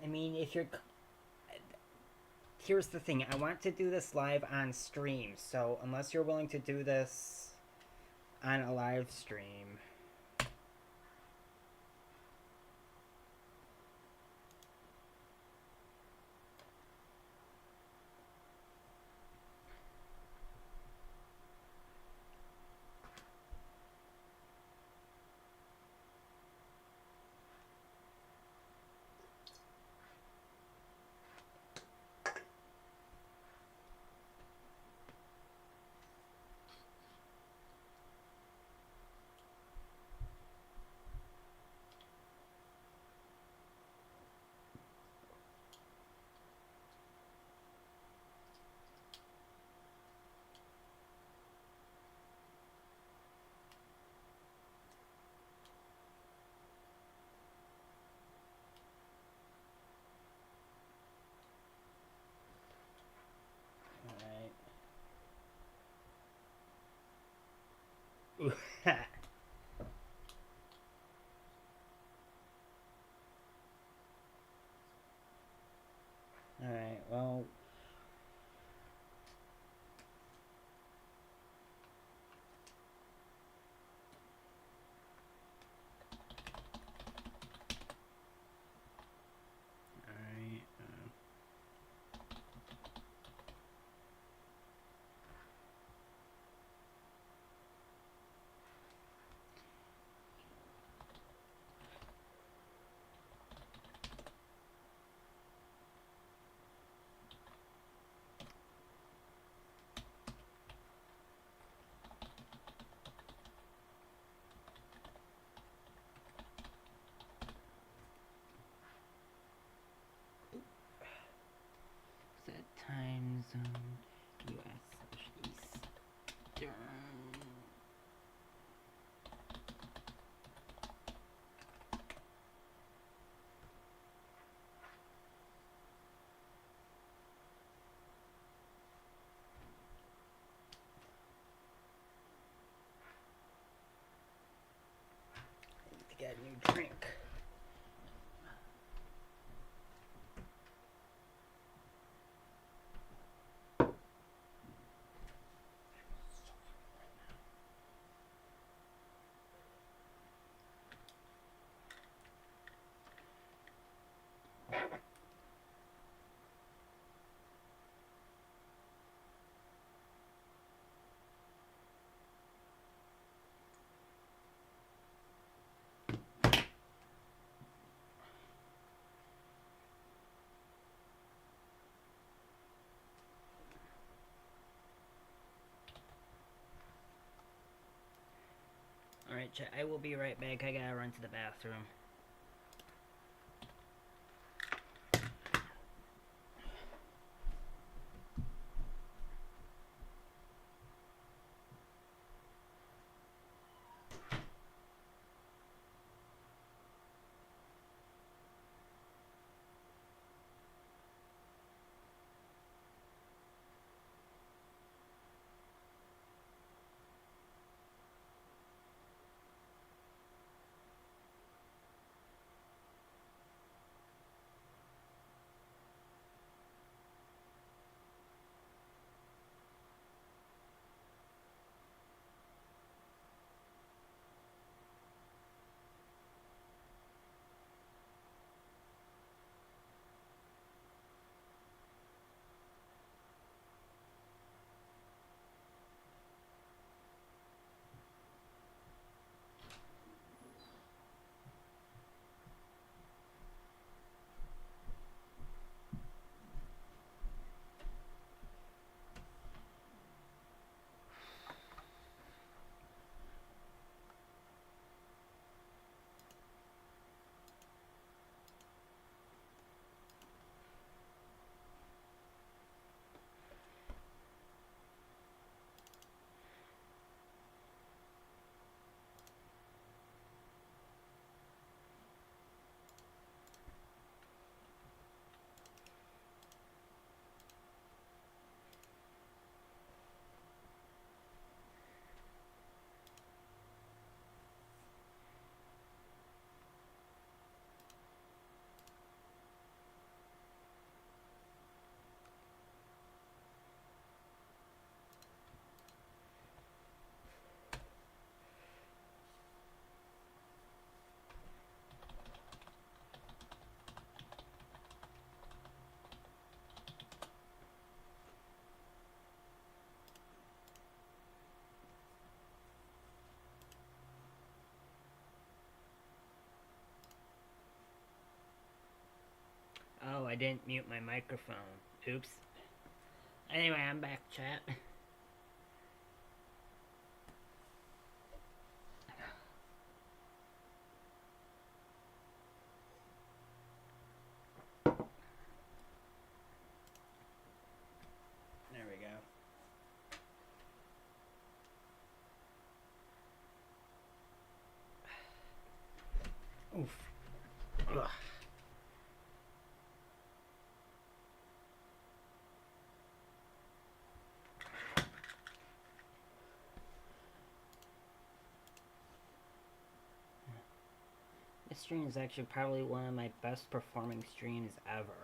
I mean, if you're... Here's the thing, I want to do this live on stream, so unless you're willing to do this on a live stream... Alright. Alright, well... Alright, set time zone, US/Eastern. get a new drink. Alright, chat, I will be right back. I gotta run to the bathroom. Oh, I didn't mute my microphone. Oops. Anyway, I'm back, chat. There we go. Oof. Ugh. This stream is actually probably one of my best performing streams ever.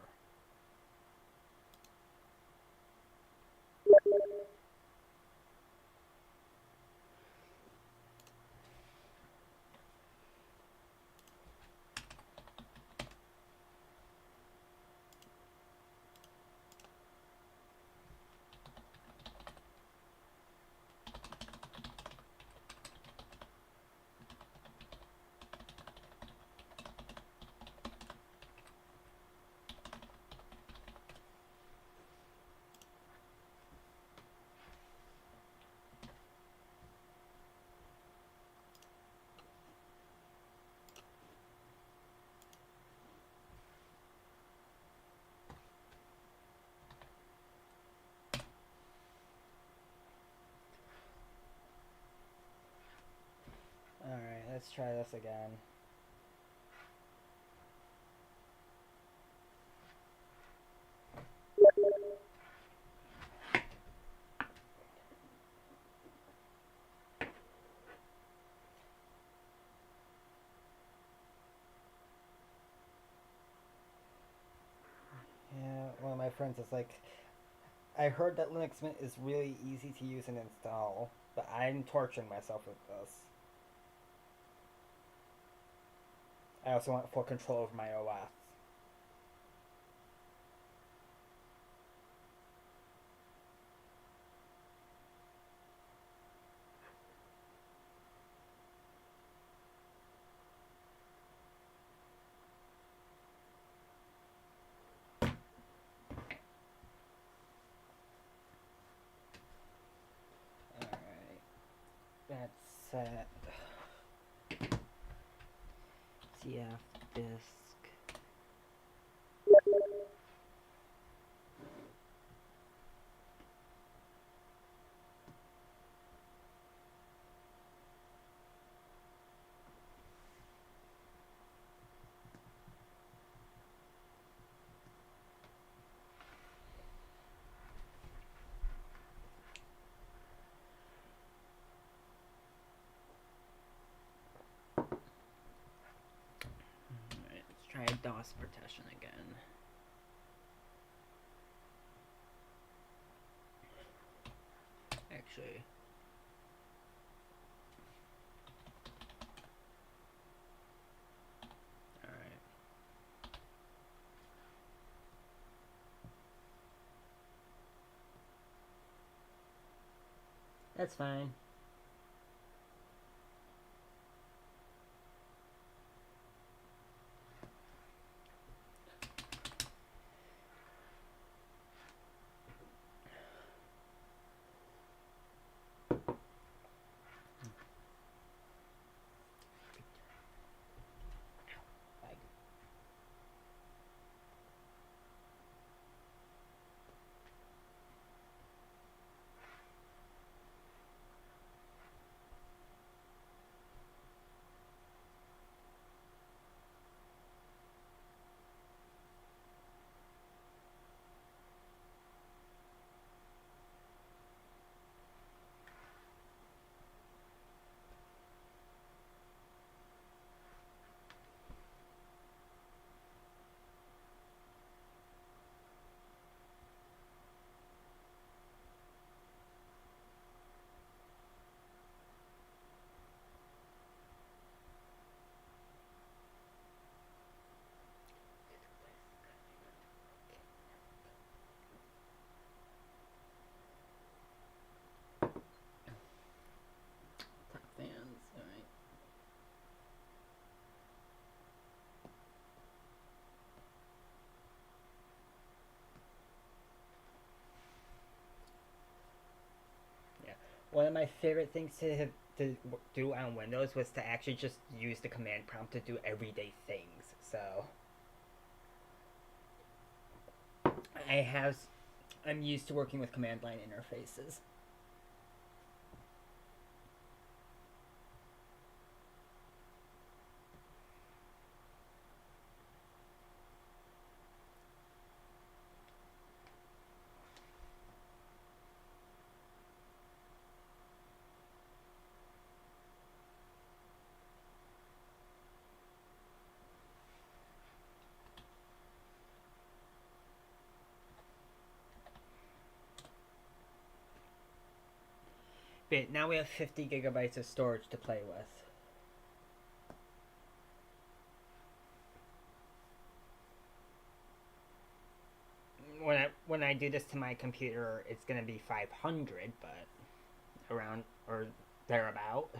Alright, let's try this again. friends is like, I heard that Linux Mint is really easy to use and install, but I'm torturing myself with this. I also want full control over my OS. Alright. That's set. CF disk. Alright, let's try DOS protection again. Actually. Alright. That's fine. Top fans, alright. Yeah. One of my favorite things to do on Windows was to actually just use the command prompt to do everyday things. So I have, I'm used to working with command line interfaces. But now we have 50 gigabytes of storage to play with. When I do this to my computer, it's gonna be 500, but around or thereabout.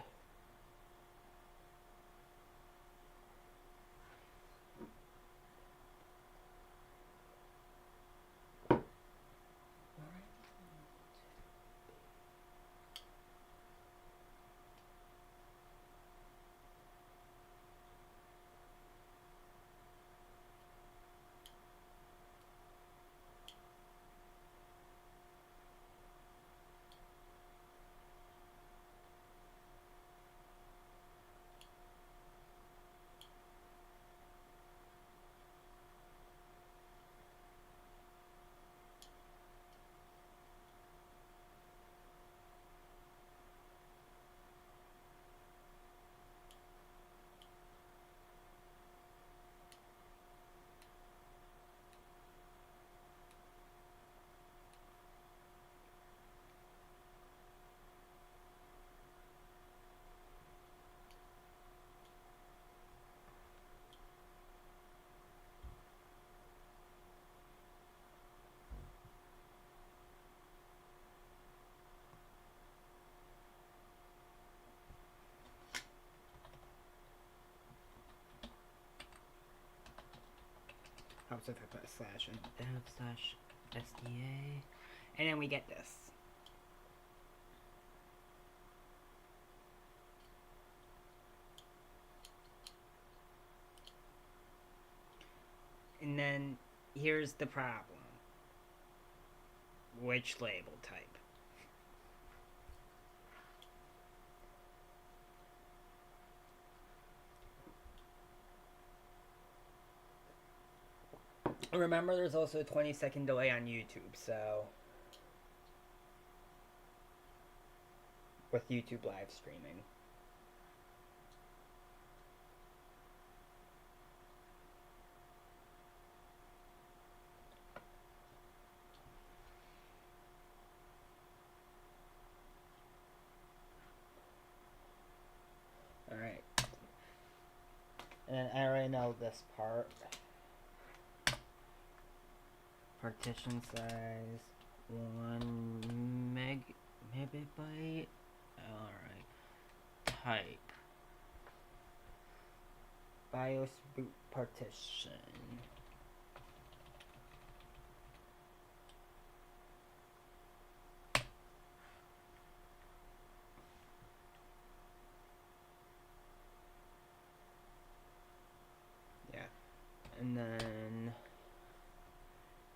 helps if I put a slash in dev slash SDA. And then we get this. And then here's the problem. Which label type? Remember, there's also a 20-second delay on YouTube, so with YouTube live streaming. Alright. And I already know this part. Partition size 1 megabyte. Alright. Type BIOS boot partition. Yeah. And then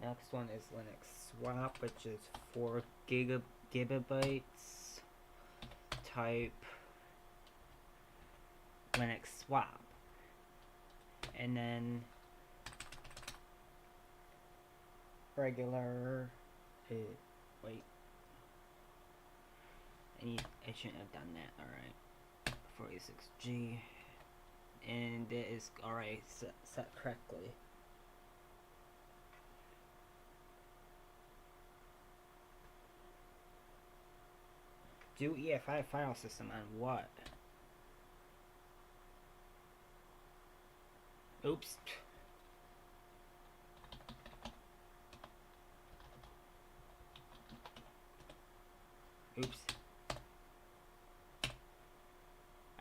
next one is Linux swap, which is 4 gigabytes. Type Linux swap. And then regular. Wait. I shouldn't have done that. Alright. 46G. And it is already set correctly. Do EFI file system on what? Oops. Oops.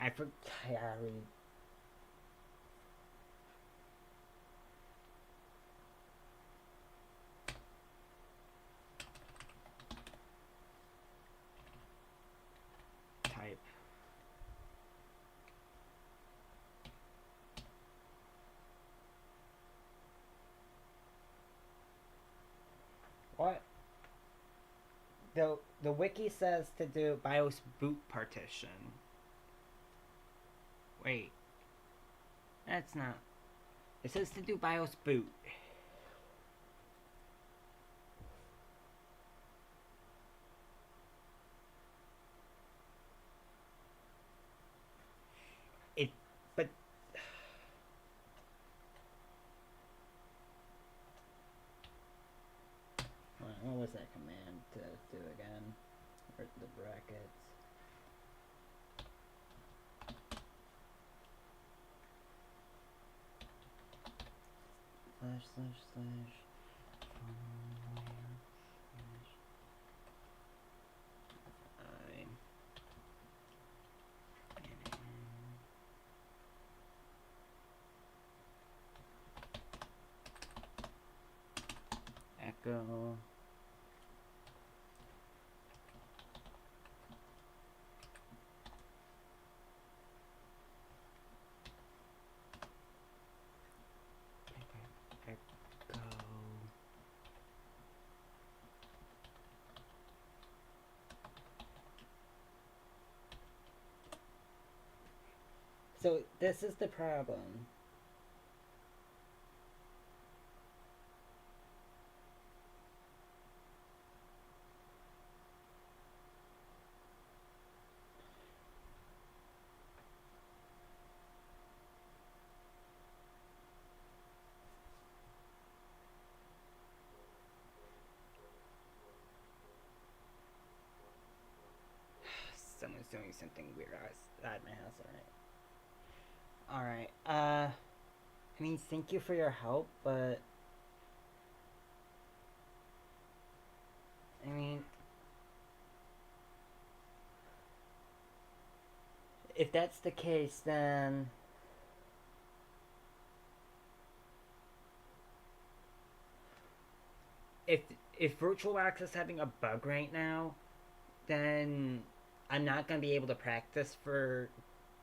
I forgot. I already. Type. What? The wiki says to do BIOS boot partition. Wait. That's not. It says to do BIOS boot. But what was that command to do again? Or the brackets. // echo. So this is the problem. Someone's doing something weird outside my house, alright. I mean, thank you for your help, but I mean, if that's the case, then if VirtualBox is having a bug right now, then I'm not gonna be able to practice for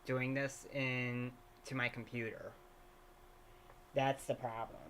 doing this in to my computer. That's the problem.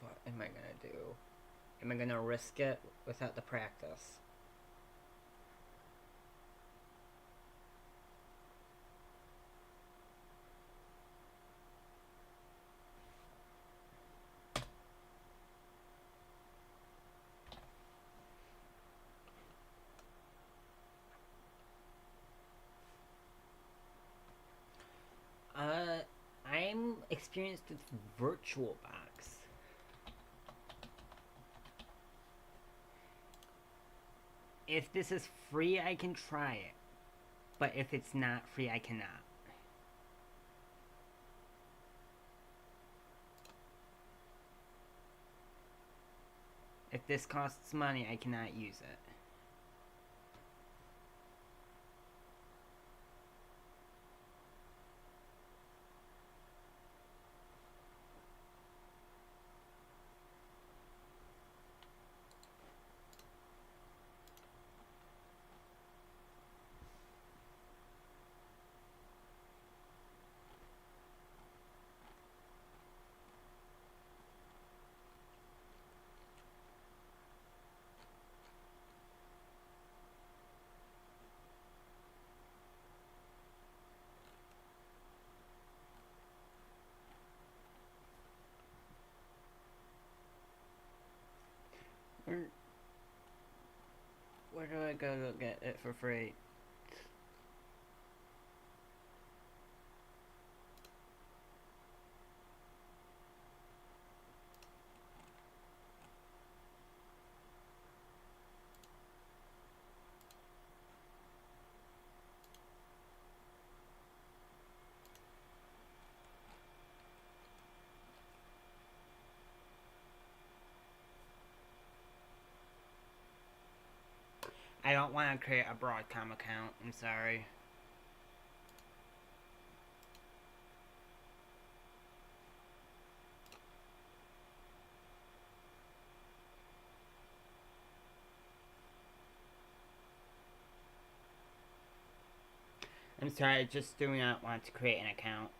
What am I gonna do? Am I gonna risk it without the practice? I'm experienced with VirtualBox. If this is free, I can try it. But if it's not free, I cannot. If this costs money, I cannot use it. Where do I go to get it for free? I don't want to create a Broadcom account. I'm sorry. I'm sorry, I just do not want to create an account.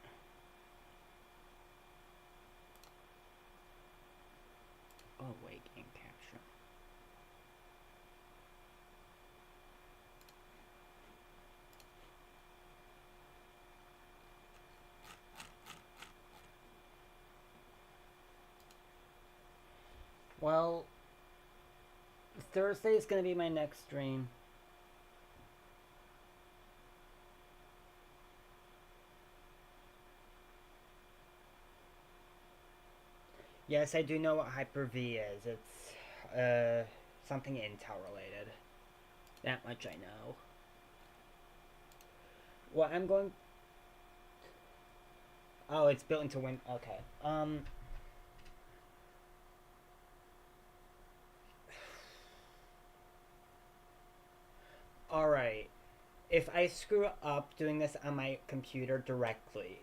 Oh, wait, game capture. Well, Thursday is going to be my next stream. Yes, I do know what Hyper-V is. It's, something Intel related. That much I know. Well, I'm going... Oh, it's built into Win... Okay. Alright. If I screw up doing this on my computer directly,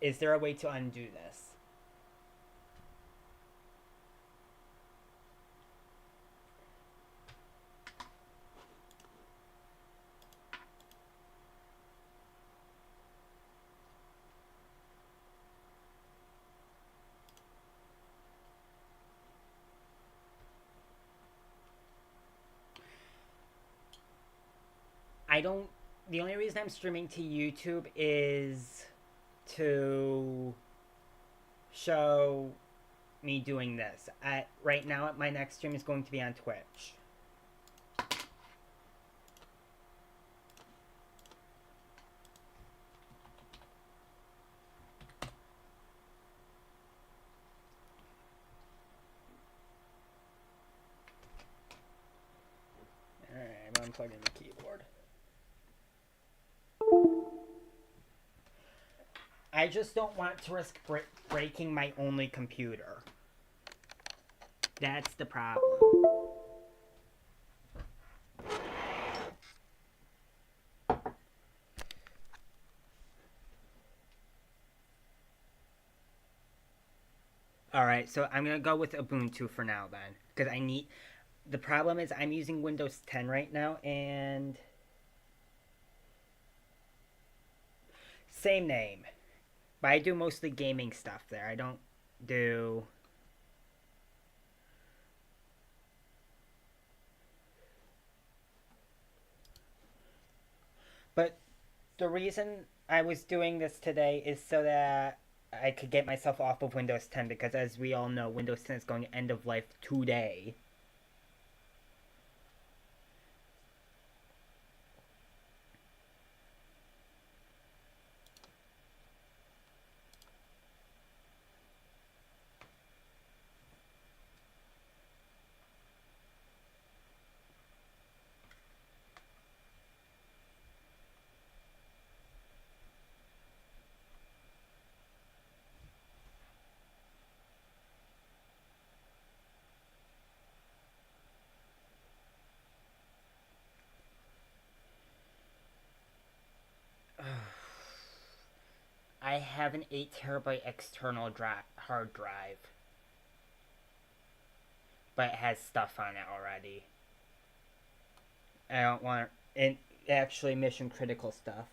is there a way to undo this? I don't... The only reason I'm streaming to YouTube is to show me doing this. Right now, my next stream is going to be on Twitch. unplug in the keyboard. I just don't want to risk breaking my only computer. That's the problem. Alright, so I'm going to go with Ubuntu for now then. Because I need... The problem is I'm using Windows 10 right now, and... Same name. But I do mostly gaming stuff there. I don't do... But the reason I was doing this today is so that I could get myself off of Windows 10, because as we all know, Windows 10 is going end of life today. I have an 8 terabyte external hard drive. But it has stuff on it already. I don't want it actually mission critical stuff.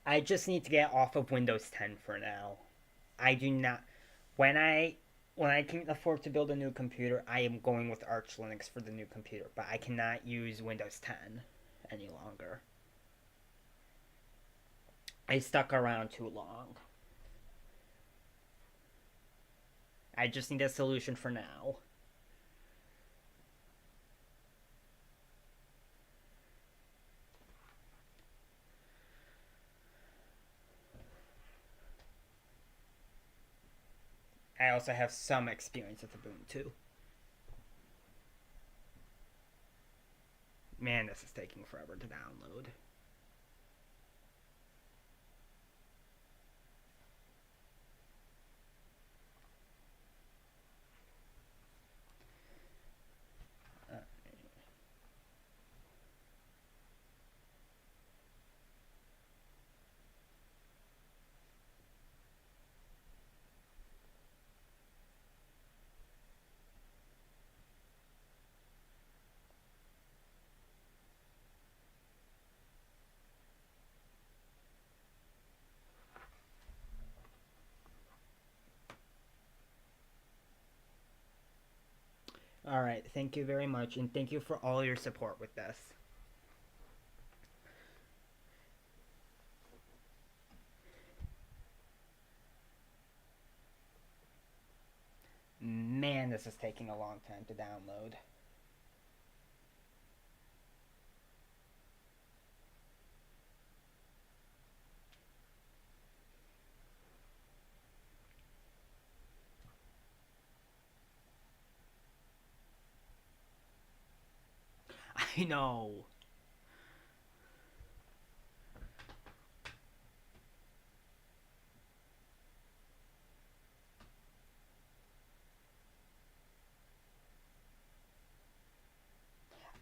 I just need to get off of Windows 10 for now. I do not... When I can afford to build a new computer, I am going with Arch Linux for the new computer. But I cannot use Windows 10 any longer. I stuck around too long. I just need a solution for now. I also have some experience with Ubuntu. Man, this is taking forever to download. Alright, thank you very much, and thank you for all your support with this. Man, this is taking a long time to download. I know.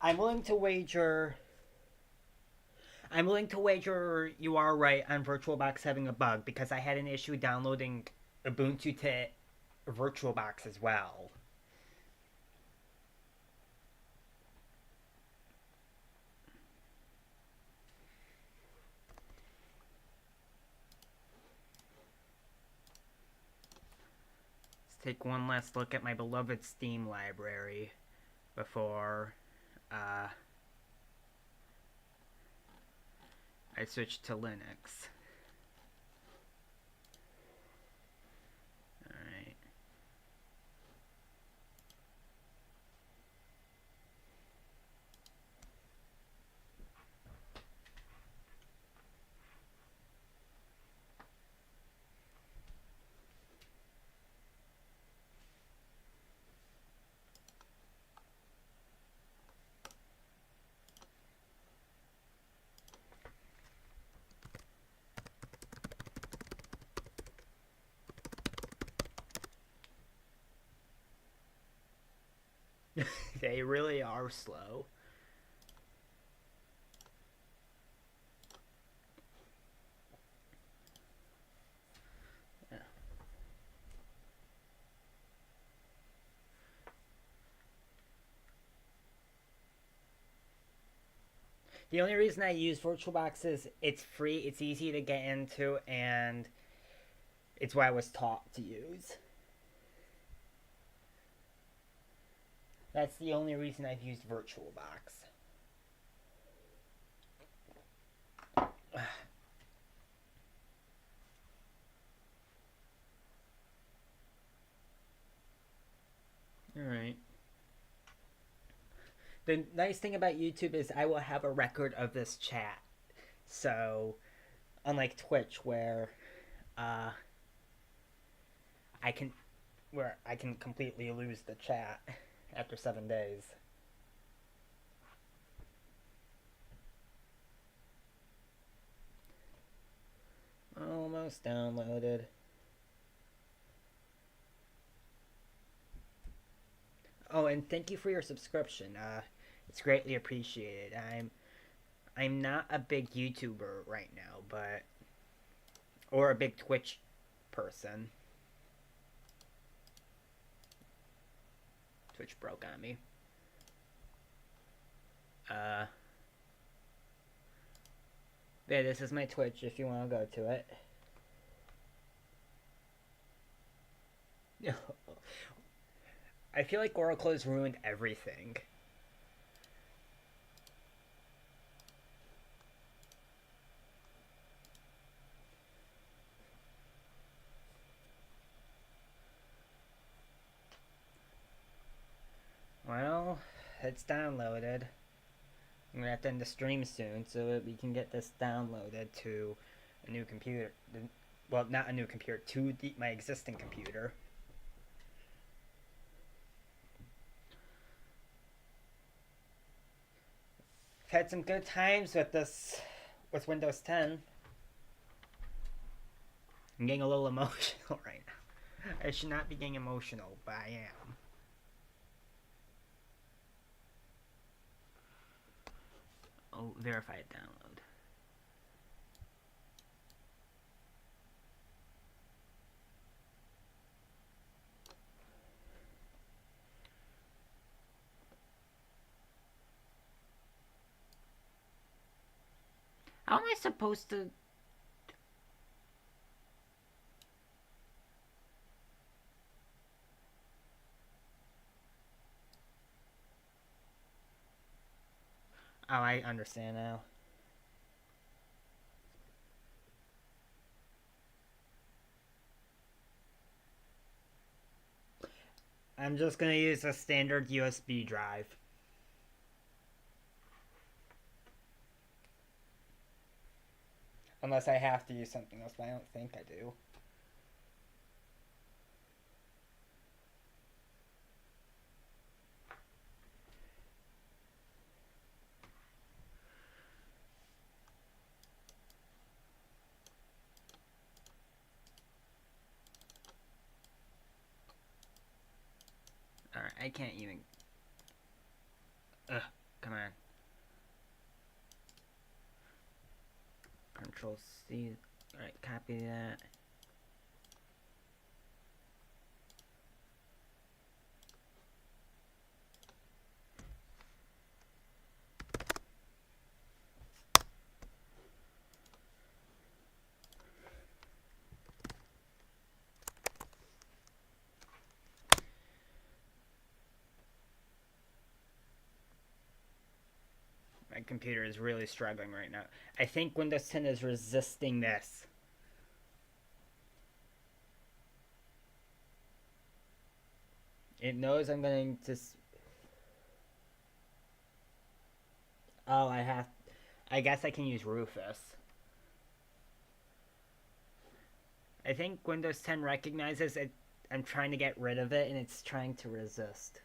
I'm willing to wager you are right on VirtualBox having a bug, because I had an issue downloading Ubuntu to VirtualBox as well. Let's take one last look at my beloved Steam library before I switch to Linux. Alright. They really are slow. Yeah. The only reason I use VirtualBox is it's free, it's easy to get into, and it's what I was taught to use. That's the only reason I've used VirtualBox. Alright. The nice thing about YouTube is I will have a record of this chat. So, unlike Twitch, uh, I can where I can completely lose the chat after 7 days. Almost downloaded. Oh, and thank you for your subscription. It's greatly appreciated. I'm not a big YouTuber right now, but or a big Twitch person. Twitch broke on me. Yeah, this is my Twitch if you want to go to it. I feel like Oracle has ruined everything. Well, it's downloaded. I'm gonna have to end the stream soon so that we can get this downloaded to a new computer. Well, not a new computer, to my existing computer. I've had some good times with with Windows 10. I'm getting a little emotional right now. I should not be getting emotional, but I am. Oh, verified download. How am I supposed to... Oh, I understand now. I'm just gonna use a standard USB drive. Unless I have to use something else, but I don't think I do. Alright, I can't even... Ugh, come on. Control C. Alright, copy that. My computer is really struggling right now. I think Windows 10 is resisting this. It knows I'm going to... Oh, I guess I can use Rufus. I think Windows 10 recognizes it. I'm trying to get rid of it, and it's trying to resist.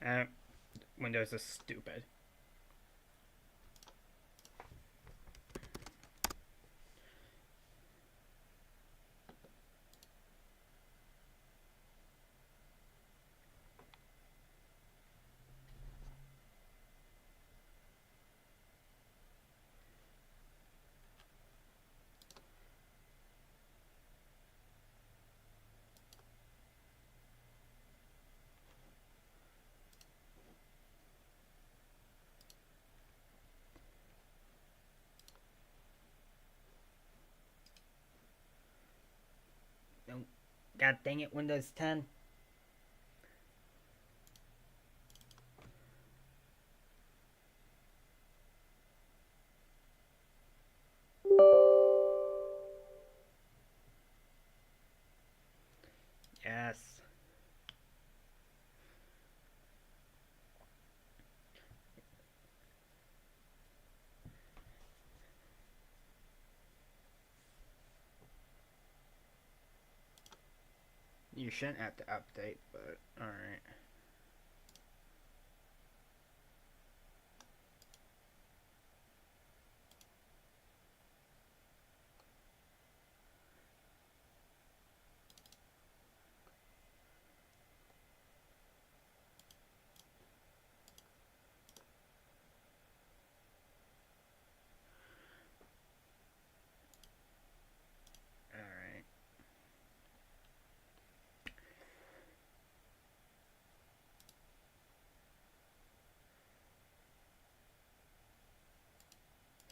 Uh, Windows is stupid. No, God dang it, Windows 10. Yes. You shouldn't have to update, but alright. Alright.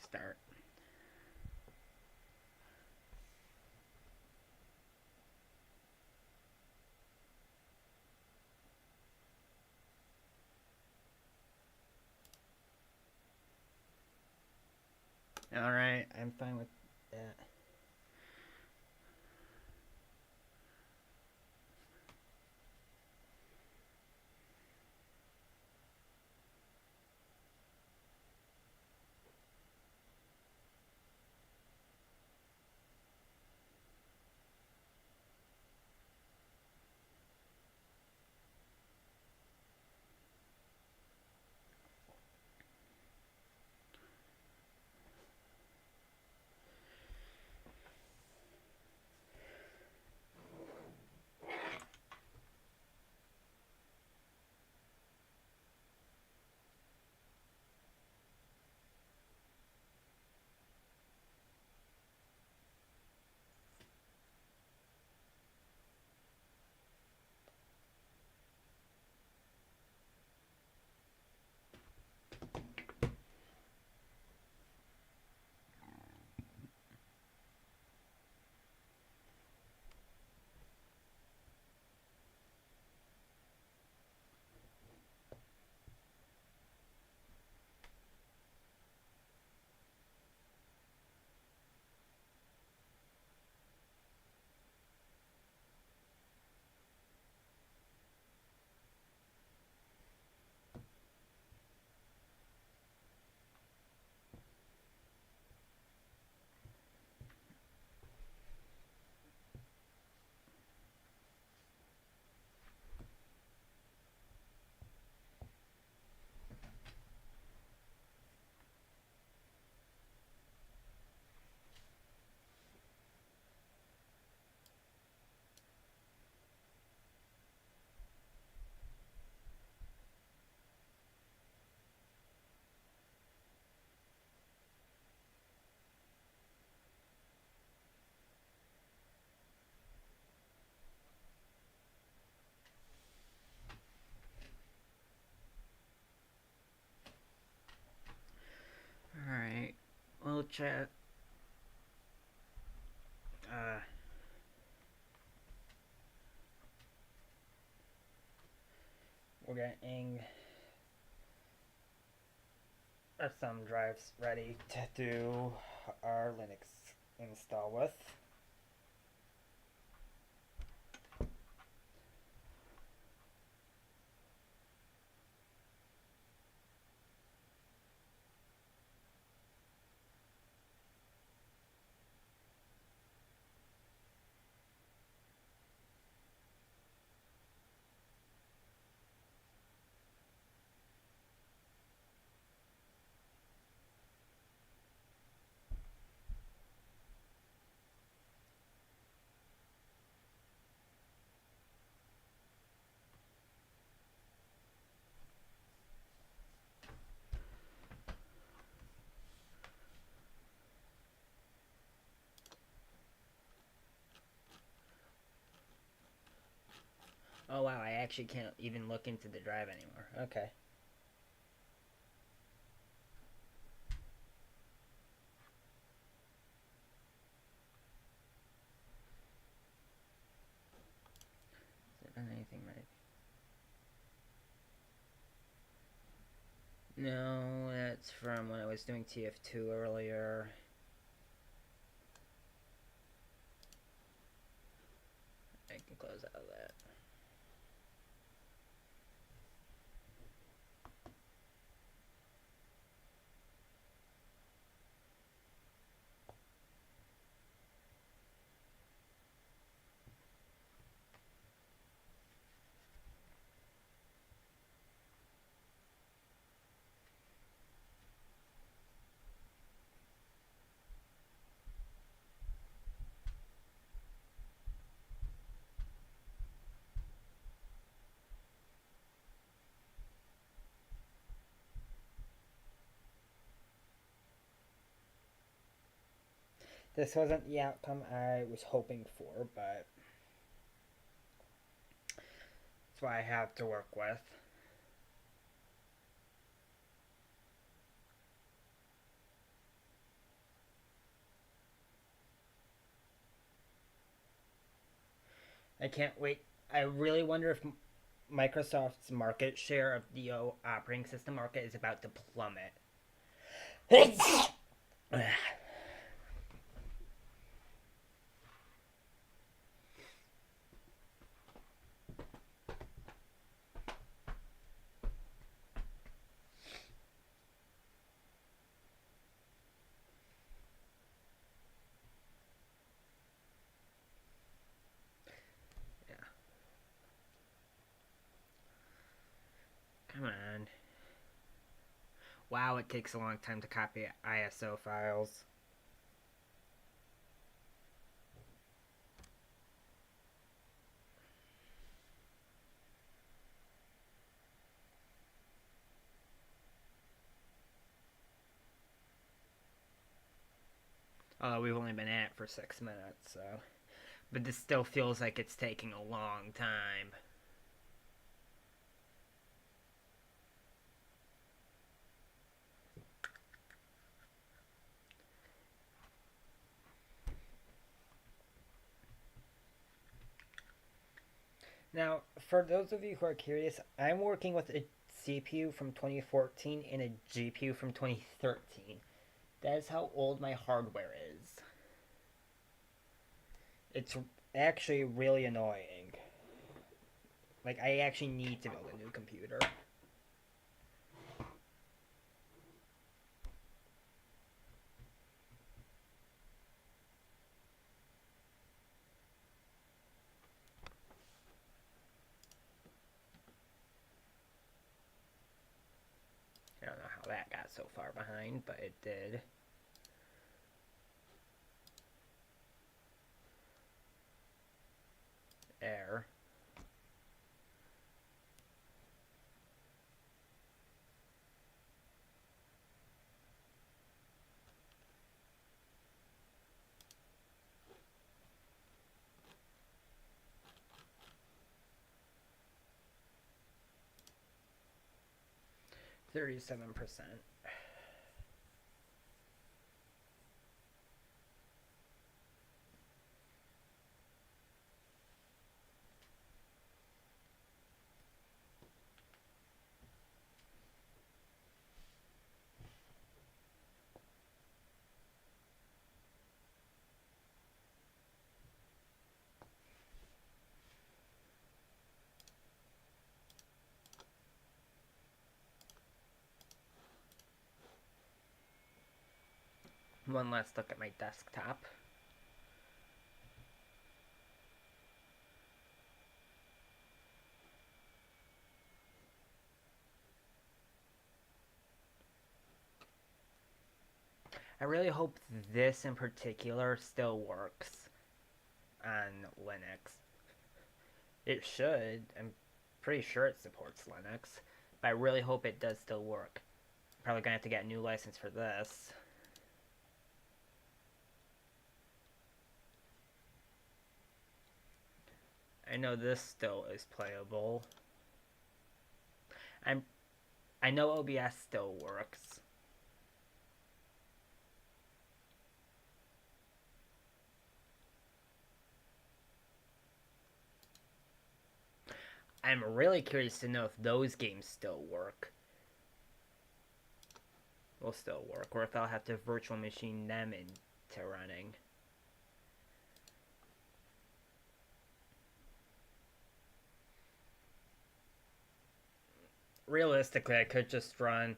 Start. Alright, I'm fine with that. alright. We'll chat. Uh, We're getting some drives ready to do our Linux install with. Oh wow, I actually can't even look into the drive anymore. Okay. Is it on anything right? No, that's from when I was doing TF2 earlier. I can close out of that. This wasn't the outcome I was hoping for, but it's what I have to work with. I can't wait. I really wonder if Microsoft's market share of the operating system market is about to plummet. Come on. Wow, it takes a long time to copy ISO files. Although we've only been at it for 6 minutes, so. But this still feels like it's taking a long time. Now, for those of you who are curious, I'm working with a CPU from 2014 and a GPU from 2013. That is how old my hardware is. It's actually really annoying. Like, I actually need to build a new computer. I don't know how that got so far behind, but it did. There. $37%. One last look at my desktop. I really hope this in particular still works on Linux. It should. I'm pretty sure it supports Linux, but I really hope it does still work. Probably gonna have to get a new license for this. I know this still is playable. I know OBS still works. I'm really curious to know if those games still work. Will still work, or if I'll have to virtual machine them into running. Realistically, I could just run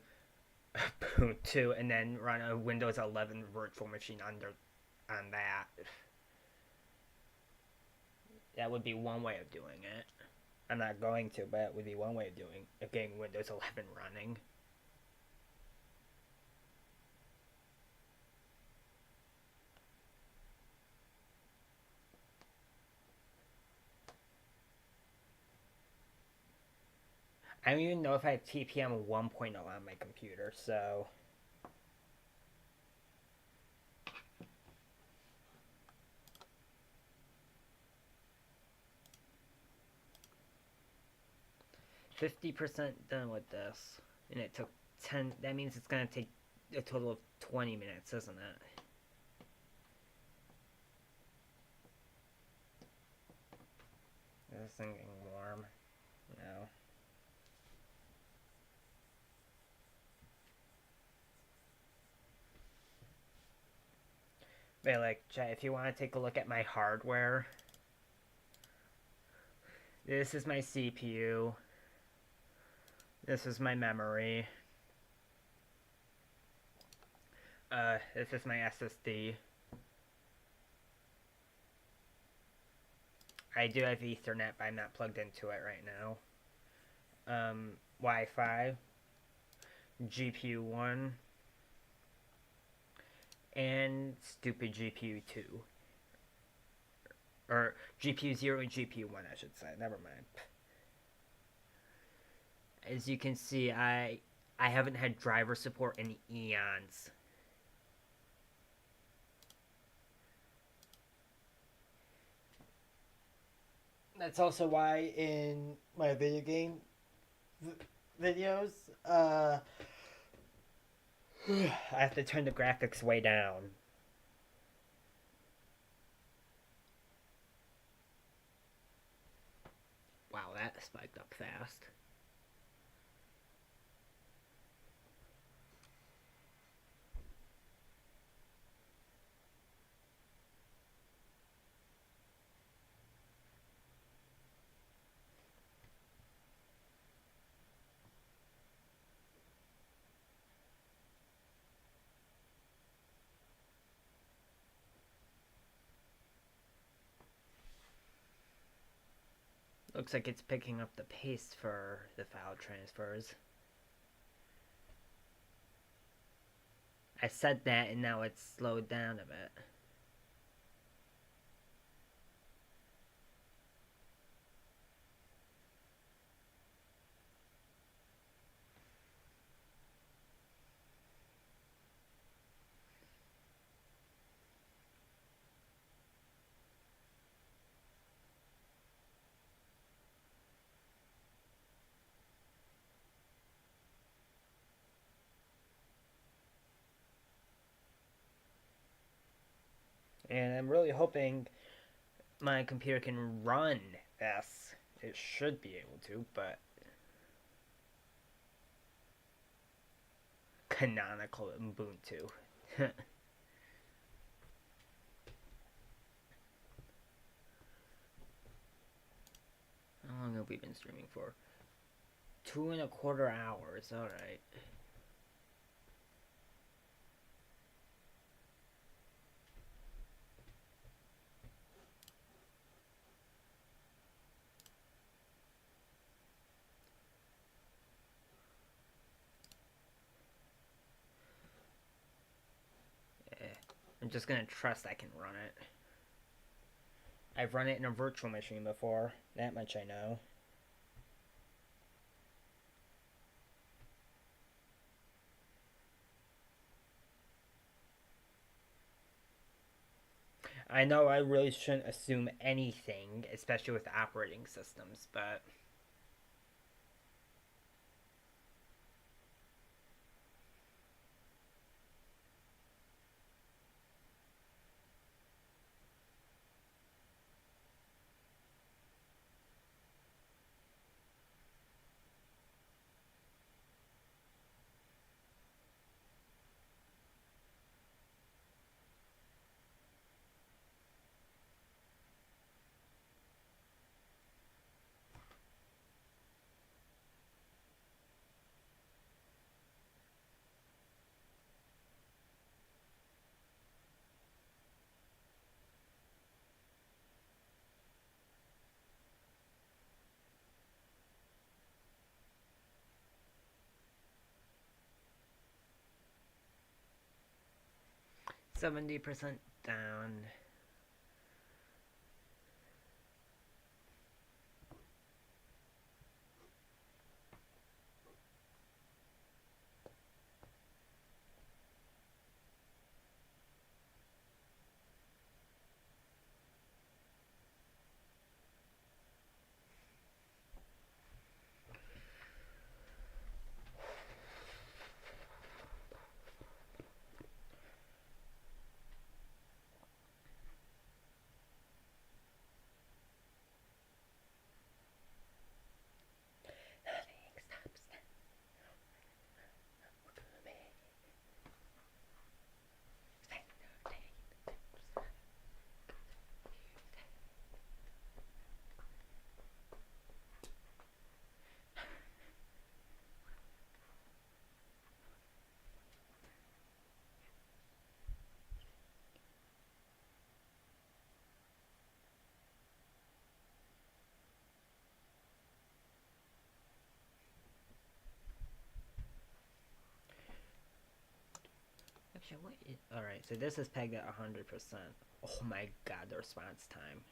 Ubuntu and then run a Windows 11 virtual machine on that. That would be one way of doing it. I'm not going to, but it would be one way of getting Windows 11 running. I don't even know if I have TPM 1.0 on my computer, so 50% done with this, and it took 10. That means it's gonna take a total of 20 minutes, isn't it? Is this thing getting warm? No. But like, if you want to take a look at my hardware, this is my CPU. This is my memory. This is my SSD. I do have Ethernet, but I'm not plugged into it right now. Wi-Fi, GPU 1, and stupid GPU 2. Or GPU 0 and GPU 1, I should say. Never mind. As you can see, I haven't had driver support in eons. That's also why in my video game videos, I have to turn the graphics way down. Wow, that spiked up fast. Looks like it's picking up the pace for the file transfers. I said that and now it's slowed down a bit. And I'm really hoping my computer can run this. It should be able to, but canonical Ubuntu. How long have we been streaming for? 2.25 hours, alright. I'm just gonna trust I can run it. I've run it in a virtual machine before, that much I know. I know I really shouldn't assume anything, especially with operating systems, but 70% down. Actually, what is. Alright, so this is pegged at 100%. Oh my god, the response time.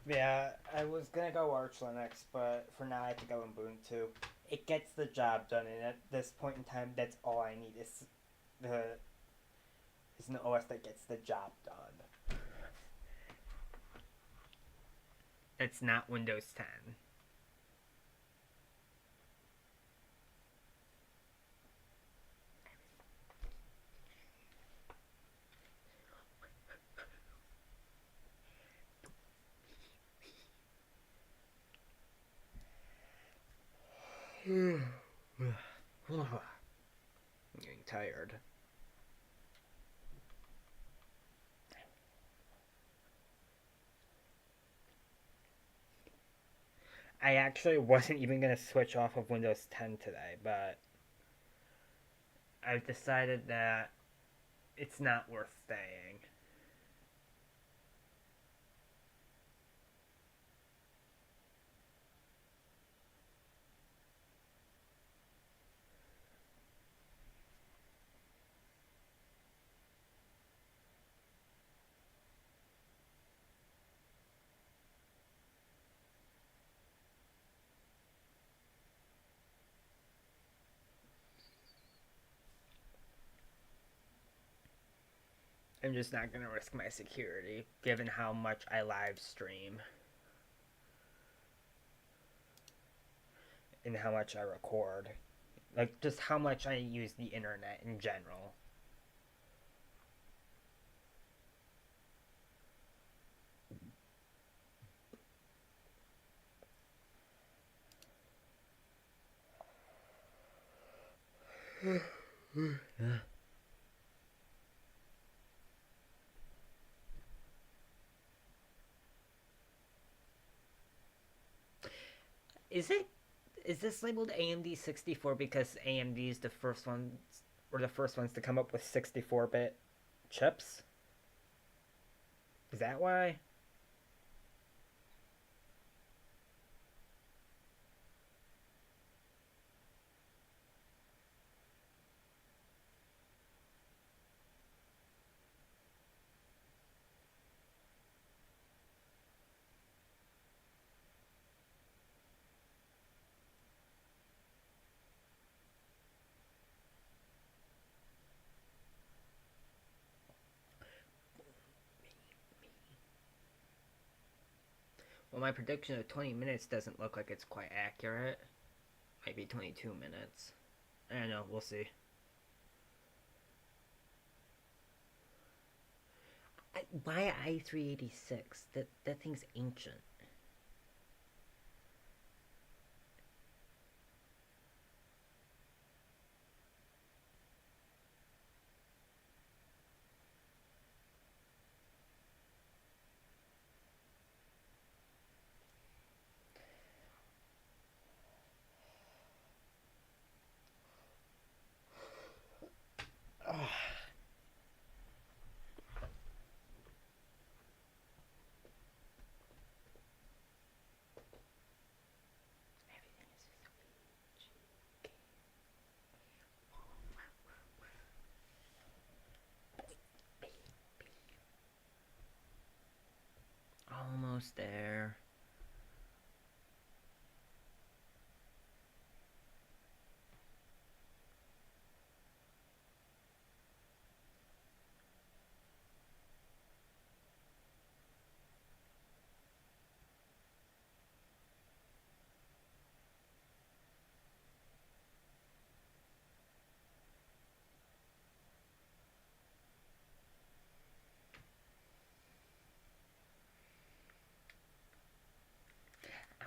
Yeah, I was gonna go Arch Linux, but for now I have to go Ubuntu. It gets the job done, and at this point in time, that's all I need the is an OS that gets the job done. It's not Windows 10. I'm getting tired. I actually wasn't even gonna switch off of Windows 10 today, but I've decided that it's not worth staying. I'm just not gonna risk my security, given how much I live stream and how much I record. Like, just how much I use the internet in general. Is it? Is this labeled AMD 64 because AMD is the first ones, or the first ones to come up with 64-bit chips? Is that why? Well, my prediction of 20 minutes doesn't look like it's quite accurate. Maybe 22 minutes. I don't know, we'll see. Why i386? That thing's ancient. Oh. Almost there.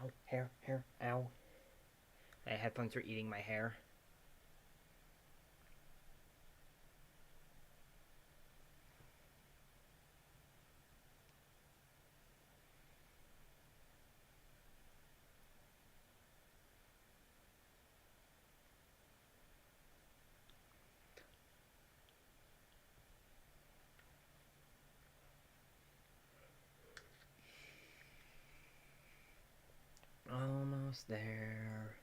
Ow, hair, ow. My headphones are eating my hair. Almost there.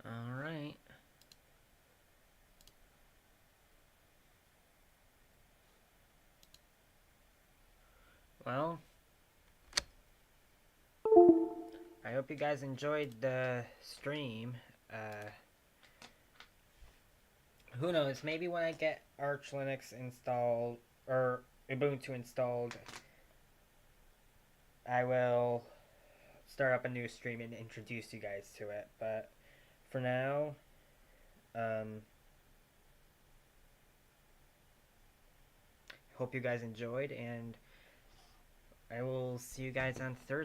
Alright. Well, I hope you guys enjoyed the stream. Who knows, maybe when I get Arch Linux installed, or Ubuntu installed, I will start up a new stream and introduce you guys to it. But for now, hope you guys enjoyed, and I will see you guys on Thursday.